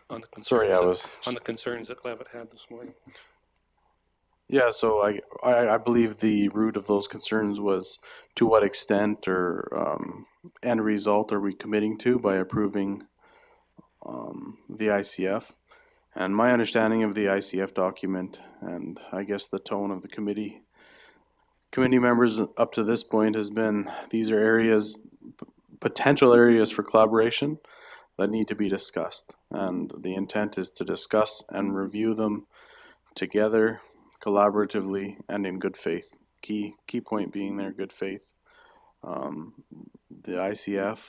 Speaker 1: On the concerns on the concerns that Levitt had this morning.
Speaker 5: Yeah, so I believe the root of those concerns was to what extent or end result are we committing to by approving the ICF. And my understanding of the ICF document, and I guess the tone of the committee members up to this point has been, these are areas, potential areas for collaboration that need to be discussed. And the intent is to discuss and review them together, collaboratively, and in good faith. Key point being there, good faith. The ICF,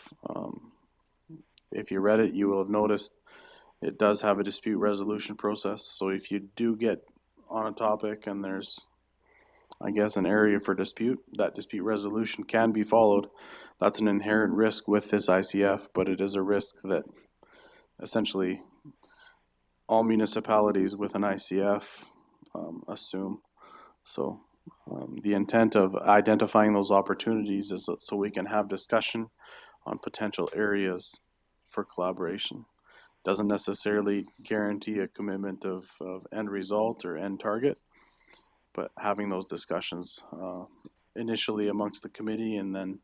Speaker 5: if you read it, you will have noticed it does have a dispute resolution process. So if you do get on a topic and there's, I guess, an area for dispute, that dispute resolution can be followed. That's an inherent risk with this ICF, but it is a risk that essentially all municipalities with an ICF assume. So the intent of identifying those opportunities is so we can have discussion on potential areas for collaboration. Doesn't necessarily guarantee a commitment of end result or end target, but having those discussions initially amongst the committee and then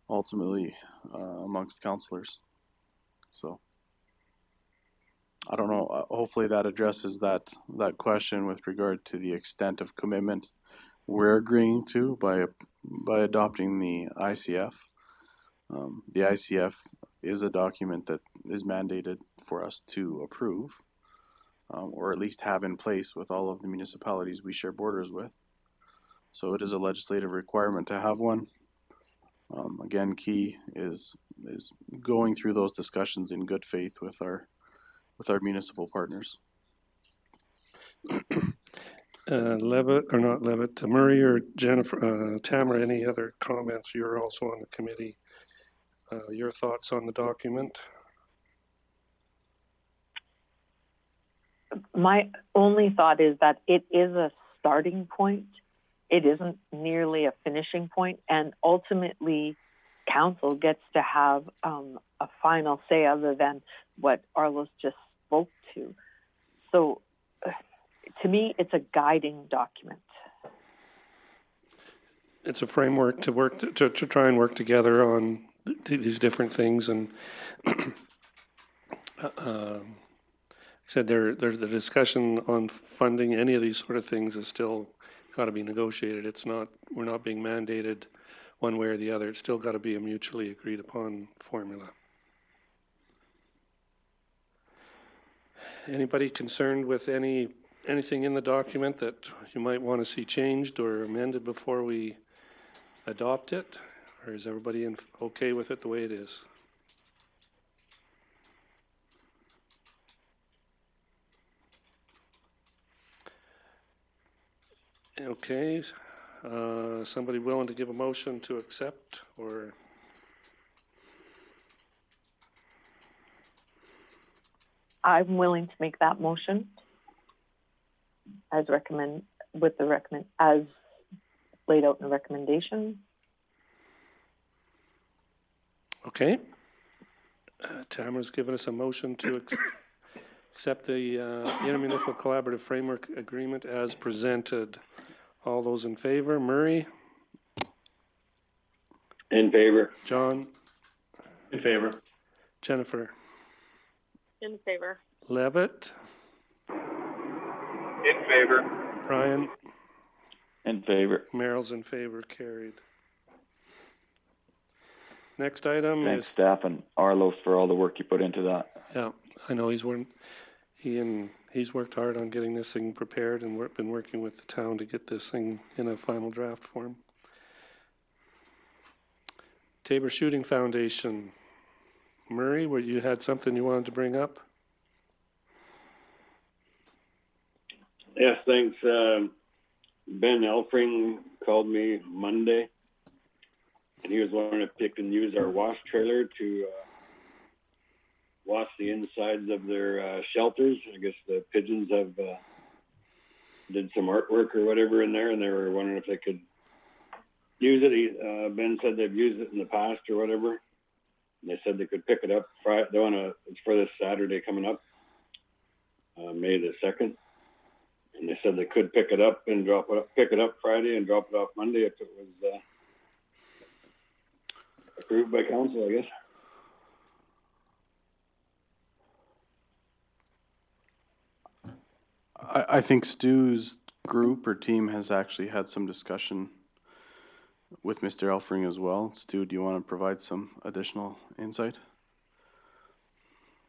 Speaker 5: ultimately amongst councillors. So I don't know, hopefully that addresses that question with regard to the extent of commitment we're agreeing to by adopting the ICF. The ICF is a document that is mandated for us to approve, or at least have in place with all of the municipalities we share borders with. So it is a legislative requirement to have one. Again, key is going through those discussions in good faith with our municipal partners.
Speaker 1: Levitt, or not Levitt, Murray or Jennifer, Tamara, any other comments? You're also on the committee. Your thoughts on the document?
Speaker 4: My only thought is that it is a starting point. It isn't nearly a finishing point, and ultimately council gets to have a final say other than what Arlos just spoke to. So to me, it's a guiding document.
Speaker 1: It's a framework to work to try and work together on these different things, and said there's the discussion on funding any of these sort of things is still got to be negotiated. It's not, we're not being mandated one way or the other. It's still got to be a mutually agreed upon formula. Anybody concerned with anything in the document that you might want to see changed or amended before we adopt it? Or is everybody okay with it the way it is? Okay, somebody willing to give a motion to accept, or?
Speaker 4: I'm willing to make that motion as laid out in the recommendation.
Speaker 1: Okay. Tamara's given us a motion to accept the intermunicipal collaborative framework agreement as presented. All those in favor? Murray?
Speaker 2: In favor.
Speaker 1: John?
Speaker 9: In favor.
Speaker 1: Jennifer?
Speaker 3: In favor.
Speaker 1: Levitt?
Speaker 8: In favor.
Speaker 1: Brian?
Speaker 7: In favor.
Speaker 1: Merrill's in favor, carried. Next item
Speaker 7: Thanks,
Speaker 1: is...
Speaker 7: staff and Arlos for all the work you put into that.
Speaker 1: Yeah, I know he's worked hard on getting this thing prepared, and we've been working with the town to get this thing in a final draft form. Tabor Shooting Foundation. Murray, where you had something you wanted to bring up?
Speaker 2: Yes, thanks. Ben Elfring called me Monday, and he was wondering if they can use our wash trailer to wash the insides of their shelters. I guess the pigeons have did some artwork or whatever in there, and they were wondering if they could use it. Ben said they've used it in the past or whatever. And they said they could pick it up Friday. It's for this Saturday coming up, May the 2nd. And they said they could pick it up and pick it up Friday and drop it off Monday if it was approved by council, I guess.
Speaker 5: I think Stu's group or team has actually had some discussion with Mr. Elfring as well. Stu, do you want to provide some additional insight?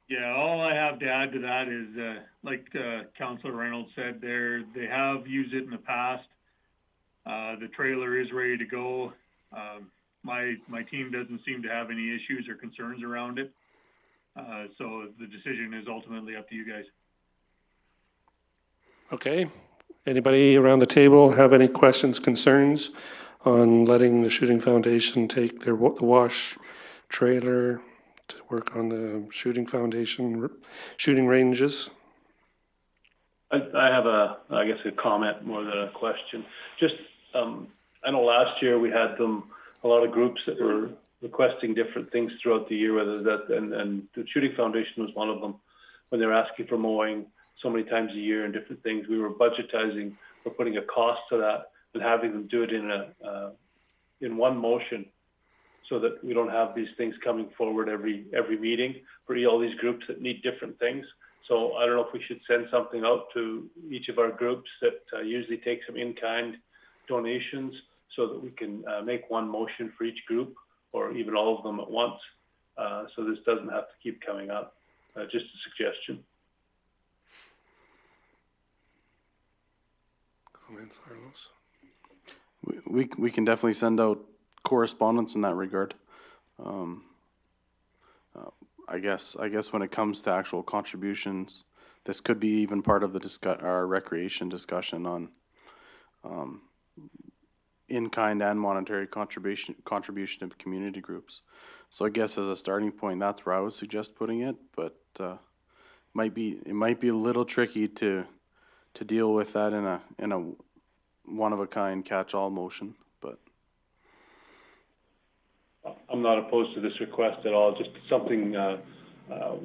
Speaker 6: Yeah, all I have to add to that is, like Councilor Reynolds said, they have used it in the past. The trailer is ready to go. My team doesn't seem to have any issues or concerns around it. So the decision is ultimately up to you guys.
Speaker 1: Okay. Anybody around the table have any questions, concerns on letting the Shooting Foundation take the wash trailer to work on the Shooting Foundation shooting ranges?
Speaker 9: I have a comment more than a question. Just, I know last year we had a lot of groups that were requesting different things throughout the year, whether that, and the Shooting Foundation was one of them, when they were asking for mowing so many times a year and different things. We were budgetizing or putting a cost to that and having them do it in one motion, so that we don't have these things coming forward every meeting for all these groups that need different things. So I don't know if we should send something out to each of our groups that usually take some in-kind donations, so that we can make one motion for each group, or even all of them at once. So this doesn't have to keep coming up. Just a suggestion.
Speaker 1: Comments, Carlos?
Speaker 5: We can definitely send out correspondence in that regard. I guess when it comes to actual contributions, this could be even part of the our recreation discussion on in-kind and monetary contribution to community groups. So I guess as a starting point, that's where I would suggest putting it. But it might be a little tricky to deal with that in a one-of-a-kind catch-all motion. But
Speaker 9: I'm not opposed to this request at all. Just something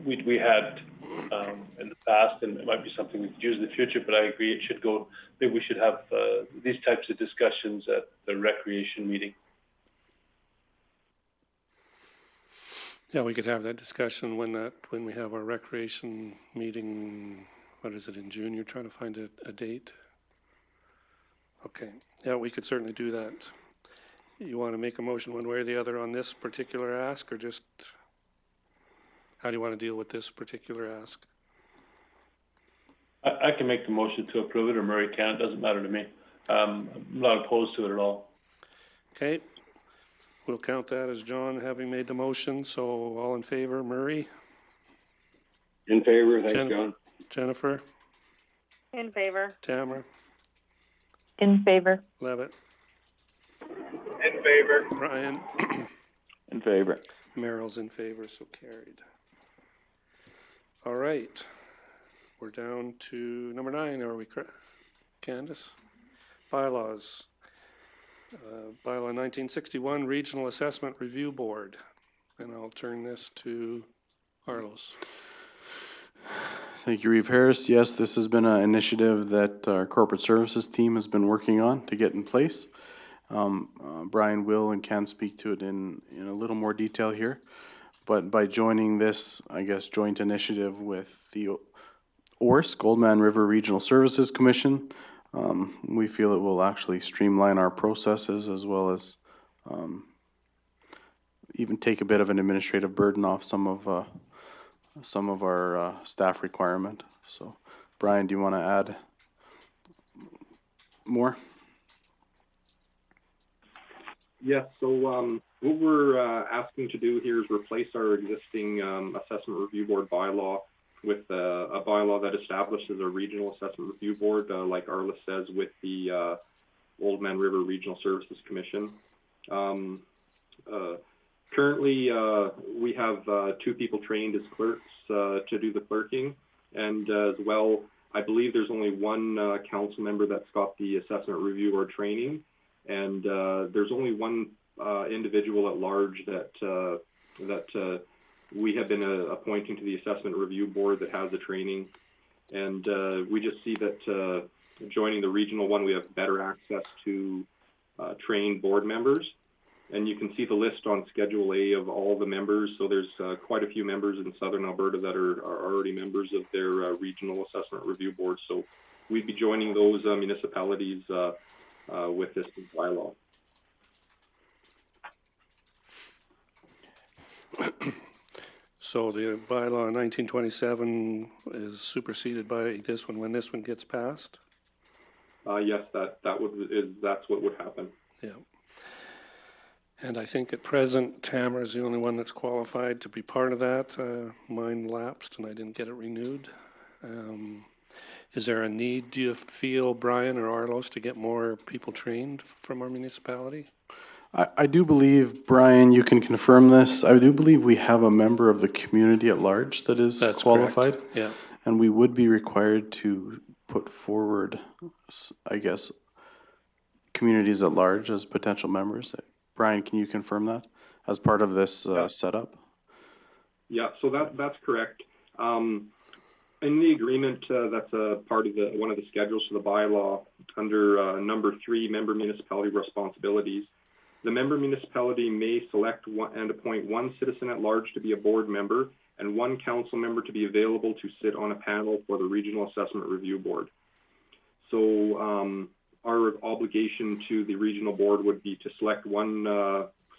Speaker 9: we had in the past, and it might be something we could use in the future. But I agree, it should go. Maybe we should have these types of discussions at the recreation meeting.
Speaker 1: Yeah, we could have that discussion when we have our recreation meeting. What is it, in June? You're trying to find a date? Okay. Yeah, we could certainly do that. You want to make a motion one way or the other on this particular ask, or just how do you want to deal with this particular ask?
Speaker 9: I can make the motion to approve it, or Murray can. It doesn't matter to me. I'm not opposed to it at all.
Speaker 1: Okay. We'll count that as John having made the motion. So all in favor, Murray?
Speaker 2: In favor, thanks, John.
Speaker 1: Jennifer?
Speaker 3: In favor.
Speaker 1: Tamara?
Speaker 4: In favor.
Speaker 1: Levitt?
Speaker 8: In favor.
Speaker 1: Brian?
Speaker 7: In favor.
Speaker 1: Merrill's in favor, so carried. All right. We're down to number 9, are we, Candace? Bylaws. Bylaw 1961, Regional Assessment Review Board. And I'll turn this to Carlos.
Speaker 5: Thank you, Reeve Harris. Yes, this has been an initiative that our corporate services team has been working on to get in place. Brian will and can speak to it in a little more detail here. But by joining this, I guess, joint initiative with the ORS, Goldman River Regional Services Commission, we feel it will actually streamline our processes as well as even take a bit of an administrative burden off some of our staff requirement. So, Brian, do you want to add more?
Speaker 13: Yes, so what we're asking to do here is replace our existing assessment review board bylaw with a bylaw that establishes a regional assessment review board, like Arla says, with the Oldman River Regional Services Commission. Currently, we have 2 people trained as clerks to do the clerking, and as well, I believe there's only one council member that's got the assessment review board training, and there's only one individual at large that we have been appointing to the assessment review board that has the training, and we just see that joining the regional one, we have better access to trained board members. And you can see the list on Schedule A of all the members. So there's quite a few members in Southern Alberta that are already members of their regional assessment review board. So we'd be joining those municipalities with this bylaw.
Speaker 1: So the bylaw 1927 is superseded by this one when this one gets passed?
Speaker 13: Yes, that's what would happen.
Speaker 1: Yeah. And I think at present, Tamara is the only one that's qualified to be part of that. Mine lapsed and I didn't get it renewed. Is there a need, do you feel, Brian or Arlos, to get more people trained from our municipality?
Speaker 5: I do believe, Brian, you can confirm this. I do believe we have a member of the community at large that is
Speaker 1: That's
Speaker 5: qualified.
Speaker 1: correct. Yeah.
Speaker 5: And we would be required to put forward, I guess, communities at large as potential members. Brian, can you confirm that as part of this setup? Yeah,
Speaker 13: so that's correct. In the agreement, that's a part of one of the schedules for the bylaw under number 3, member municipality responsibilities. The member municipality may select and appoint one citizen at large to be a board member and one council member to be available to sit on a panel for the Regional Assessment Review Board. So our obligation to the regional board would be to select one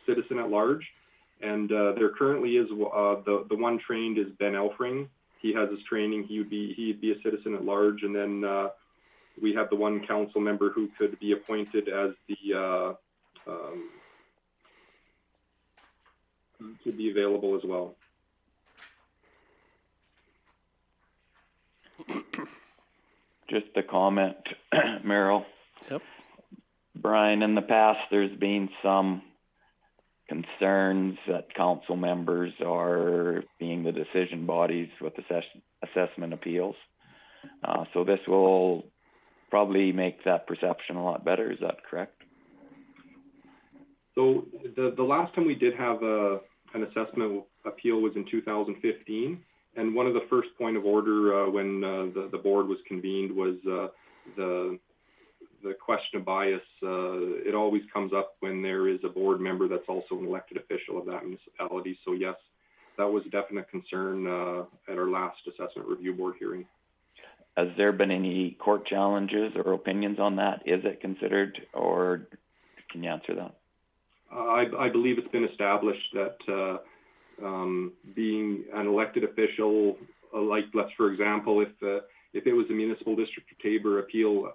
Speaker 13: citizen at at large. And there currently is the one trained is Ben Elfring. He has his training. He'd be a citizen at large. And then we have the one council member who could be appointed as the could be available as well.
Speaker 7: Just a comment, Merrill.
Speaker 1: Yep.
Speaker 7: Brian, in the past, there's been some concerns that council members are being the decision bodies with assessment appeals. So this will probably make that perception a lot better. Is that correct?
Speaker 13: So the last time we did have an assessment appeal was in 2015. And one of the first point of order when the board was convened was the question of bias. It always comes up when there is a board member that's also an elected official of that municipality. So yes, that was a definite concern at our last assessment review board hearing.
Speaker 7: Has there been any court challenges or opinions on that? Is it considered, or can you answer that?
Speaker 13: I believe it's been established that being an elected official, like let's for example, if it was a municipal district of Tabor appeal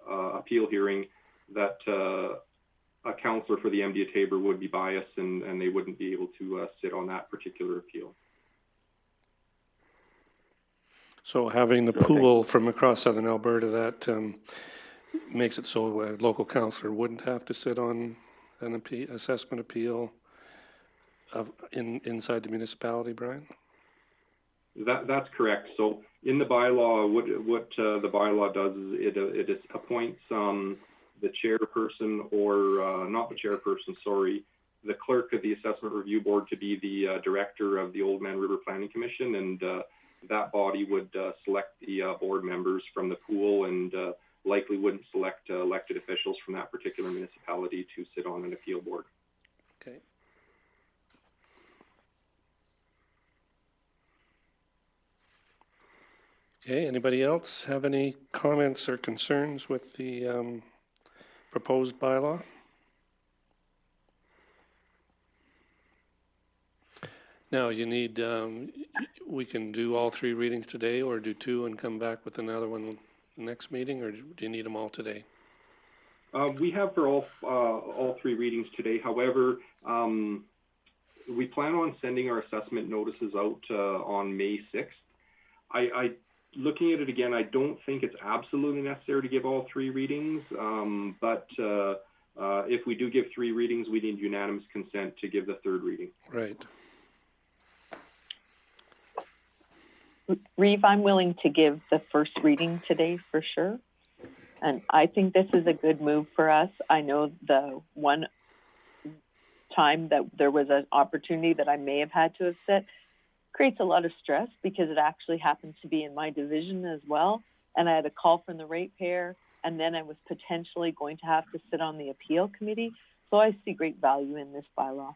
Speaker 13: hearing, that a councillor for the MD of Tabor would be biased and they wouldn't be able to sit on that particular appeal. So having the pool from across southern Alberta, that makes it so a local councillor wouldn't have to sit on an assessment appeal inside the municipality, Brian? That's correct. So in the bylaw, what the bylaw does is it appoints the chairperson, or not the chairperson, sorry, the clerk of the assessment review board to be the director of the Old Man River Planning Commission, and that body would select the board members from the pool, and likely wouldn't select elected officials from that particular municipality to sit on an appeal board. Okay. Okay, anybody else have any comments or concerns with the proposed bylaw? Now, you need, we can do all three readings today, or do two and come back with another one next meeting, or do you need them all today? We have for all three readings today. However, we plan on sending our assessment notices out on May 6th. Looking at it again, I don't think it's absolutely necessary to give all three readings, but if we do give three readings, we need unanimous consent to give the third reading. Right.
Speaker 4: Reeve, I'm willing to give the first reading today for sure. And I think this is a good move for us. I know the one time that there was an opportunity that I may have had to have set creates a lot of stress, because it actually happens to be in my division as well. And I had a call from the ratepayer, and then I was potentially going to have to sit on the appeal committee. So I see great value in this bylaw.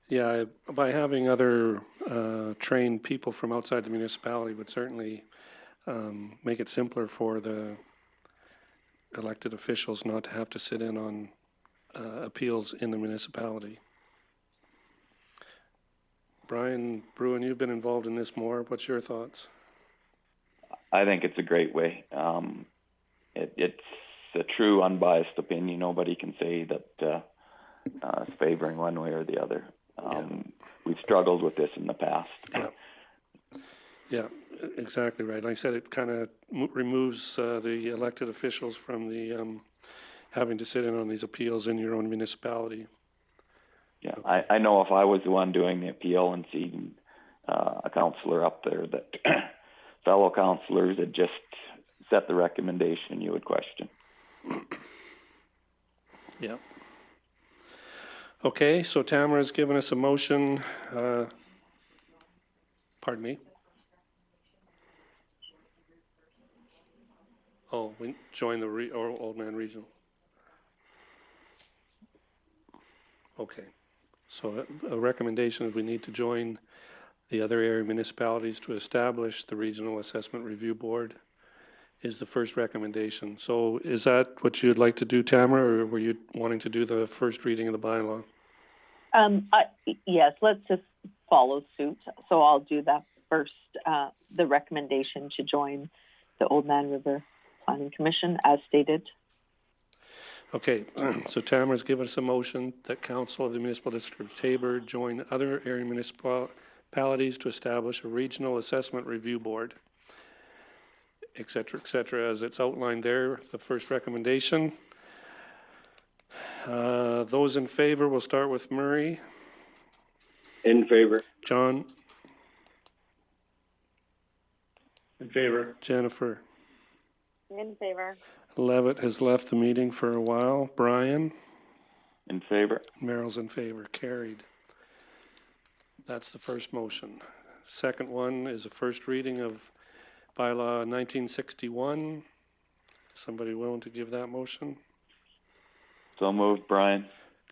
Speaker 1: Yeah, by having other trained people from outside the municipality would certainly make it simpler for the elected officials not to have to sit in on appeals in the municipality. Brian Bruin, you've been involved in this more. What's your thoughts?
Speaker 7: I think it's a great way. It's a true unbiased opinion. Nobody can say that it's favoring one way or the other. We've struggled with this in the past.
Speaker 1: Yeah, exactly right. Like I said, it kind of removes the elected officials from the having to sit in on these appeals in your own municipality.
Speaker 7: Yeah, okay. I know if I was the one doing the appeal and seeing a councillor up there, that fellow councillors had just set the recommendation, you would question.
Speaker 1: Yeah. Okay, so Tamara's given us a motion. Pardon me? Oh, we join the Old Man Regional. Okay. So a recommendation is we need to join the other area municipalities to establish the Regional Assessment Review Board is the first recommendation. So is that what you'd like to do, Tamara, or were you wanting to do the first reading of the bylaw?
Speaker 4: Yes, let's just follow suit. So I'll do that first, the recommendation to join the Old Man River Planning Commission as stated.
Speaker 1: Okay, so Tamara's given us a motion that Council of the Municipal District of Taber join other area municipalities to establish a regional assessment review board, et cetera, as it's outlined there, the first recommendation. Those in favor, we'll start with Murray.
Speaker 2: In favor.
Speaker 1: John?
Speaker 9: In favor.
Speaker 1: Jennifer?
Speaker 3: In favor.
Speaker 1: Levitt has left the meeting for a while. Brian?
Speaker 7: In favor.
Speaker 1: Merrill's in favor. Carried. That's the first motion. Second one is a first reading of Bylaw 1961. Somebody willing to give that motion?
Speaker 7: So moved, Brian.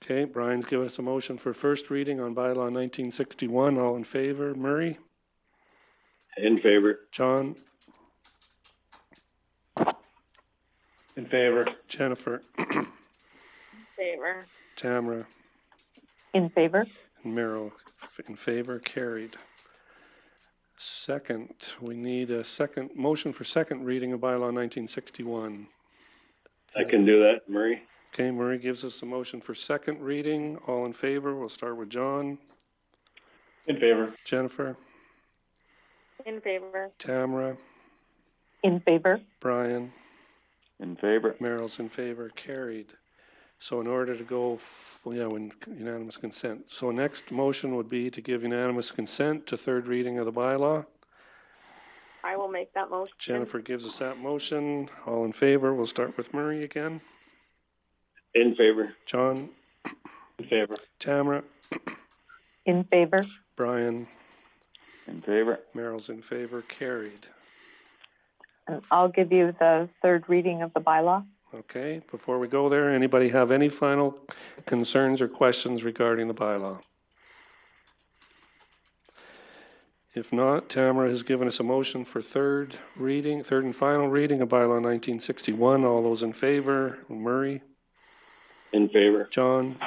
Speaker 1: Okay, Brian's given us a motion for first reading on Bylaw 1961. All in favor? Murray?
Speaker 2: In favor.
Speaker 1: John?
Speaker 9: In favor.
Speaker 1: Jennifer?
Speaker 3: In favor.
Speaker 1: Tamara?
Speaker 4: In favor.
Speaker 1: And Merrill in favor. Carried. Second, we need a second motion for second reading of Bylaw 1961.
Speaker 2: I can do that, Murray.
Speaker 1: Okay, Murray gives us a motion for second reading. All in favor? We'll start with John.
Speaker 9: In favor.
Speaker 1: Jennifer?
Speaker 3: In favor.
Speaker 1: Tamara?
Speaker 4: In favor.
Speaker 1: Brian?
Speaker 7: In favor.
Speaker 1: Merrill's in favor. Carried. So in order to go, when unanimous consent. So next motion would be to give unanimous consent to third reading of the bylaw.
Speaker 3: I will make that motion.
Speaker 1: Jennifer gives us that motion. All in favor? We'll start with Murray again.
Speaker 2: In favor.
Speaker 1: John?
Speaker 9: In favor.
Speaker 1: Tamara?
Speaker 4: In favor.
Speaker 1: Brian?
Speaker 7: In favor.
Speaker 1: Merrill's in favor. Carried.
Speaker 4: And I'll give you the third reading of the bylaw.
Speaker 1: Okay, before we go there, anybody have any final concerns or questions regarding the bylaw? If not, Tamara has given us a motion for third and final reading of Bylaw 1961. All those in favor? Murray?
Speaker 2: In favor.
Speaker 1: John?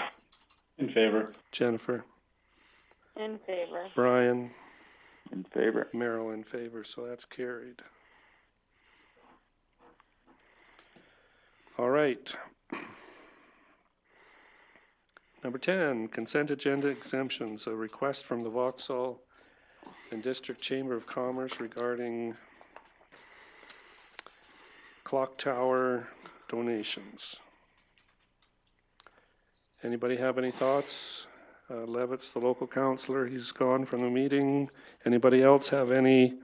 Speaker 9: In favor.
Speaker 1: Jennifer?
Speaker 3: In favor.
Speaker 1: Brian?
Speaker 7: In favor.
Speaker 1: Merrill in favor, so that's carried. All right. Number 10, consent agenda exemptions. A request from the Vauxhall and District Chamber of Commerce regarding clock tower donations. Anybody have any thoughts? Levitt's the local councillor. He's gone from the meeting. Anybody else have any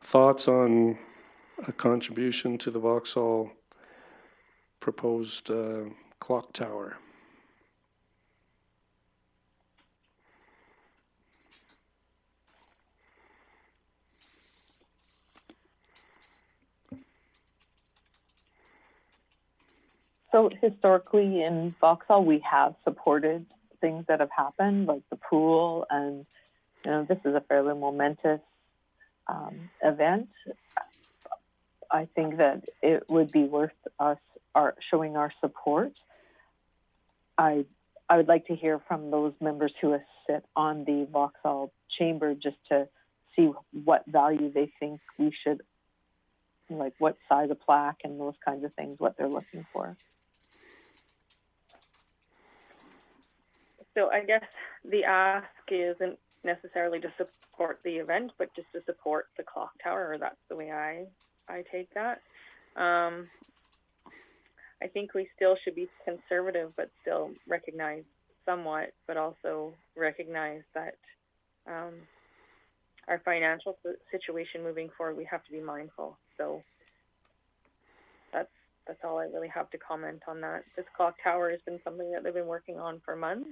Speaker 1: thoughts on a contribution to the Vauxhall proposed clock tower?
Speaker 4: So historically in Vauxhall, we have supported things that have happened, like the pool, and this is a fairly momentous event. I think that it would be worth us showing our support. I would like to hear from those members who sit on the Vauxhall Chamber just to see what value they think we should, like what size of plaque and those kinds of things, what they're looking for.
Speaker 3: So I guess the ask isn't necessarily to support the event, but just to support the clock tower, or that's the way I take that. I think we still should be conservative, but still recognize somewhat, but also recognize that our financial situation moving forward, we have to be mindful. So that's all I really have to comment on that. This clock tower has been something that they've been working on for months.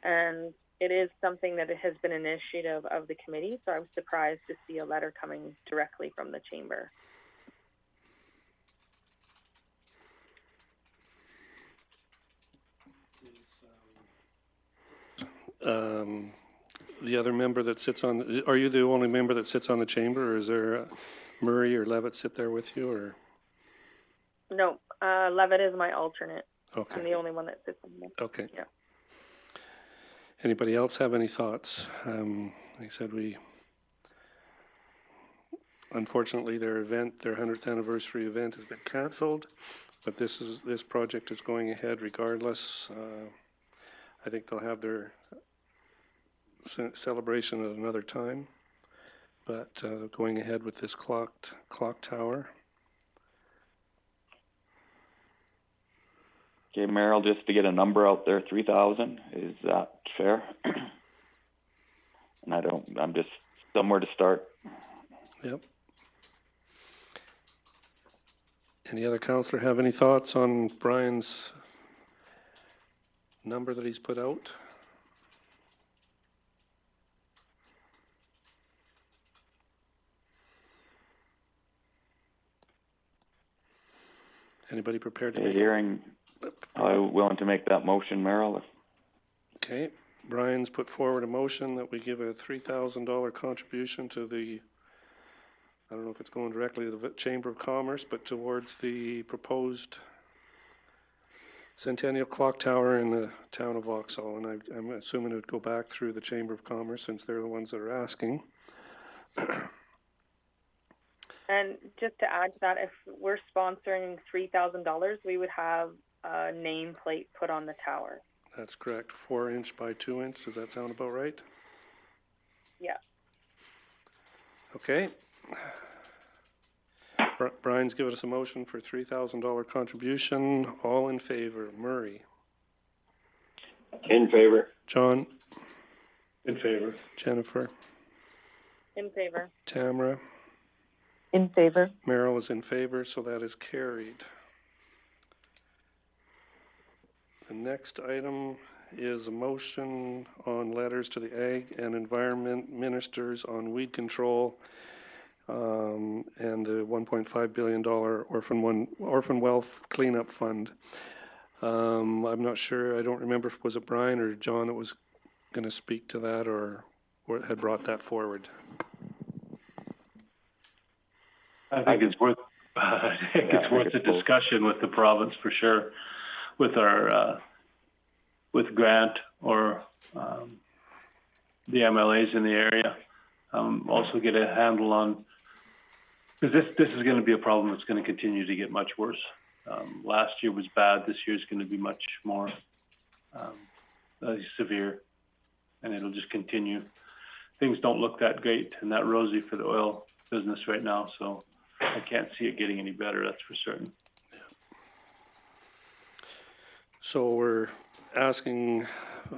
Speaker 3: And it is something that it has been an initiative of the committee, so I was surprised to see a letter coming directly from the chamber.
Speaker 1: The other member that sits on, are you the only member that sits on the chamber, or is there Murray or Levitt sit there with you, or?
Speaker 3: No, Levitt is my alternate.
Speaker 1: Okay.
Speaker 3: I'm the only one that sits in there.
Speaker 1: Okay.
Speaker 3: Yeah.
Speaker 1: Anybody else have any thoughts? Like I said, unfortunately, their 100th anniversary event has been canceled, but this project is going ahead regardless. I think they'll have their celebration at another time, but going ahead with this clock tower.
Speaker 7: Okay, Merrill, just to get a number out there, 3,000, is that fair? And I'm just somewhere to start.
Speaker 1: Yep. Any other councillor have any thoughts on Brian's number that he's put out? Anybody prepared to make
Speaker 7: willing to make that motion, Merrill?
Speaker 1: Okay, Brian's put forward a motion that we give a $3,000 contribution to the, I don't know if it's going directly to the Chamber of Commerce, but towards the proposed Centennial Clock Tower in the town of Vauxhall, and I'm assuming it would go back through the Chamber of Commerce since they're the ones that are asking.
Speaker 3: And just to add to that, if we're sponsoring $3,000, we would have a nameplate put on the tower.
Speaker 1: That's correct, 4-inch by 2-inch. Does that sound about right?
Speaker 3: Yeah.
Speaker 1: Okay. Brian's given us a motion for $3,000 contribution. All in favor? Murray?
Speaker 2: In favor.
Speaker 1: John?
Speaker 9: In favor.
Speaker 1: Jennifer?
Speaker 3: In favor.
Speaker 1: Tamara?
Speaker 4: In favor.
Speaker 1: Merrill is in favor, so that is carried. The next item is a motion on letters to the Ag and Environment Ministers on weed control and the $1.5 billion Orphan Wealth Cleanup Fund. I'm not sure, I don't remember if was it Brian or John that was going to speak to that or had brought that forward.
Speaker 9: I think it's worth a discussion with the province for sure, with our with Grant or the MLAs in the area. Also get a handle on, because this is going to be a problem that's going to continue to get much worse. Last year was bad. This year is going to be much more severe, and it'll just continue. Things don't look that great and that rosy for the oil business right now, so I can't see it getting any better, that's for certain.
Speaker 1: Yeah. So we're asking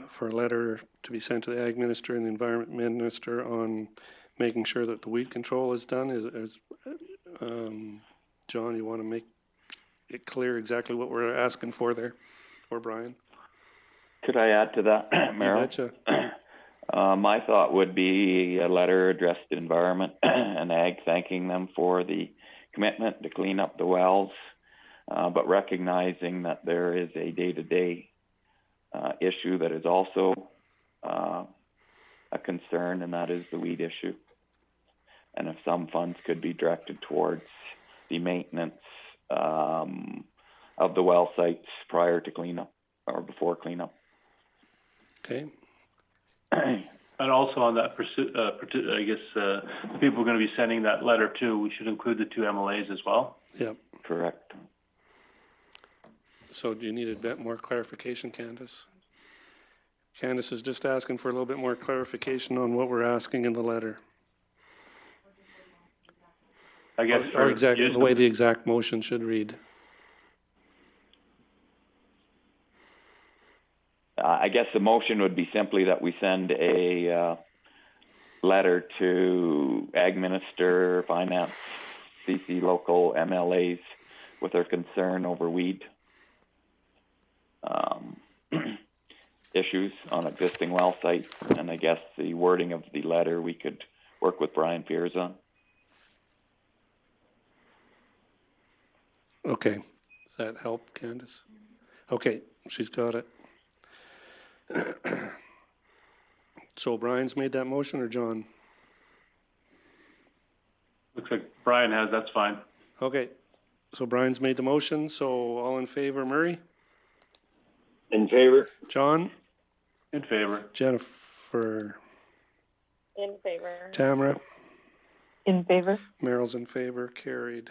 Speaker 1: for a letter to be sent to the Ag Minister and the Environment Minister on making sure that the weed control is done. John, you want to make it clear exactly what we're asking for there, or Brian?
Speaker 7: Could I add to that, Merrill?
Speaker 1: You betcha.
Speaker 7: My thought would be a letter addressed to Environment and Ag thanking them for the commitment to clean up the wells, but recognizing that there is a day-to-day issue that is also a concern, and that is the weed issue. And if some funds could be directed towards the maintenance of the well sites prior to cleanup or before cleanup.
Speaker 1: Okay.
Speaker 9: And also on that, I guess the people are going to be sending that letter too, we should include the two MLAs as well.
Speaker 1: Yep.
Speaker 7: Correct.
Speaker 1: So do you need a bit more clarification, Candace? Candace is just asking for a little bit more clarification on what we're asking in the letter.
Speaker 9: I guess
Speaker 1: or exactly the way the exact motion should read.
Speaker 7: I guess the motion would be simply that we send a letter to Ag Minister, Finance, CC local MLAs with our concern over weed issues on existing well sites. And I guess the wording of the letter we could work with Brian Piers on.
Speaker 1: Okay. Does that help, Candace? Okay, she's got it. So Brian's made that motion, or John?
Speaker 9: Looks like Brian has, that's fine.
Speaker 1: Okay, so Brian's made the motion, so all in favor, Murray?
Speaker 2: In favor.
Speaker 1: John?
Speaker 9: In favor.
Speaker 1: Jennifer,
Speaker 3: In favor.
Speaker 1: Tamara,
Speaker 4: In favor?
Speaker 1: Merrill's in favor, carried.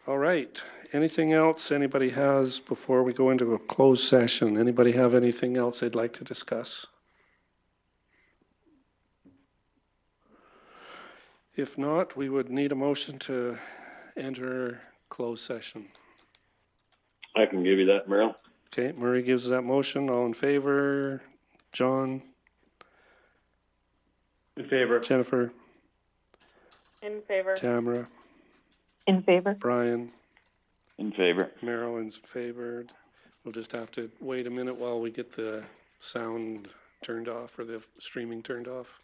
Speaker 1: All right, anything else anybody has before we go into a closed session? Anybody have anything else they'd like to discuss? If not, we would need a motion to enter closed session.
Speaker 2: I can give you that, Merrill.
Speaker 1: Okay, Murray gives that motion. All in favor? John,
Speaker 9: In favor.
Speaker 1: Jennifer,
Speaker 3: In favor.
Speaker 1: Tamara,
Speaker 4: In favor?
Speaker 1: Brian,
Speaker 7: In favor.
Speaker 1: Marilyn's favored. We'll just have to wait a minute while we get the sound turned off or the streaming turned off.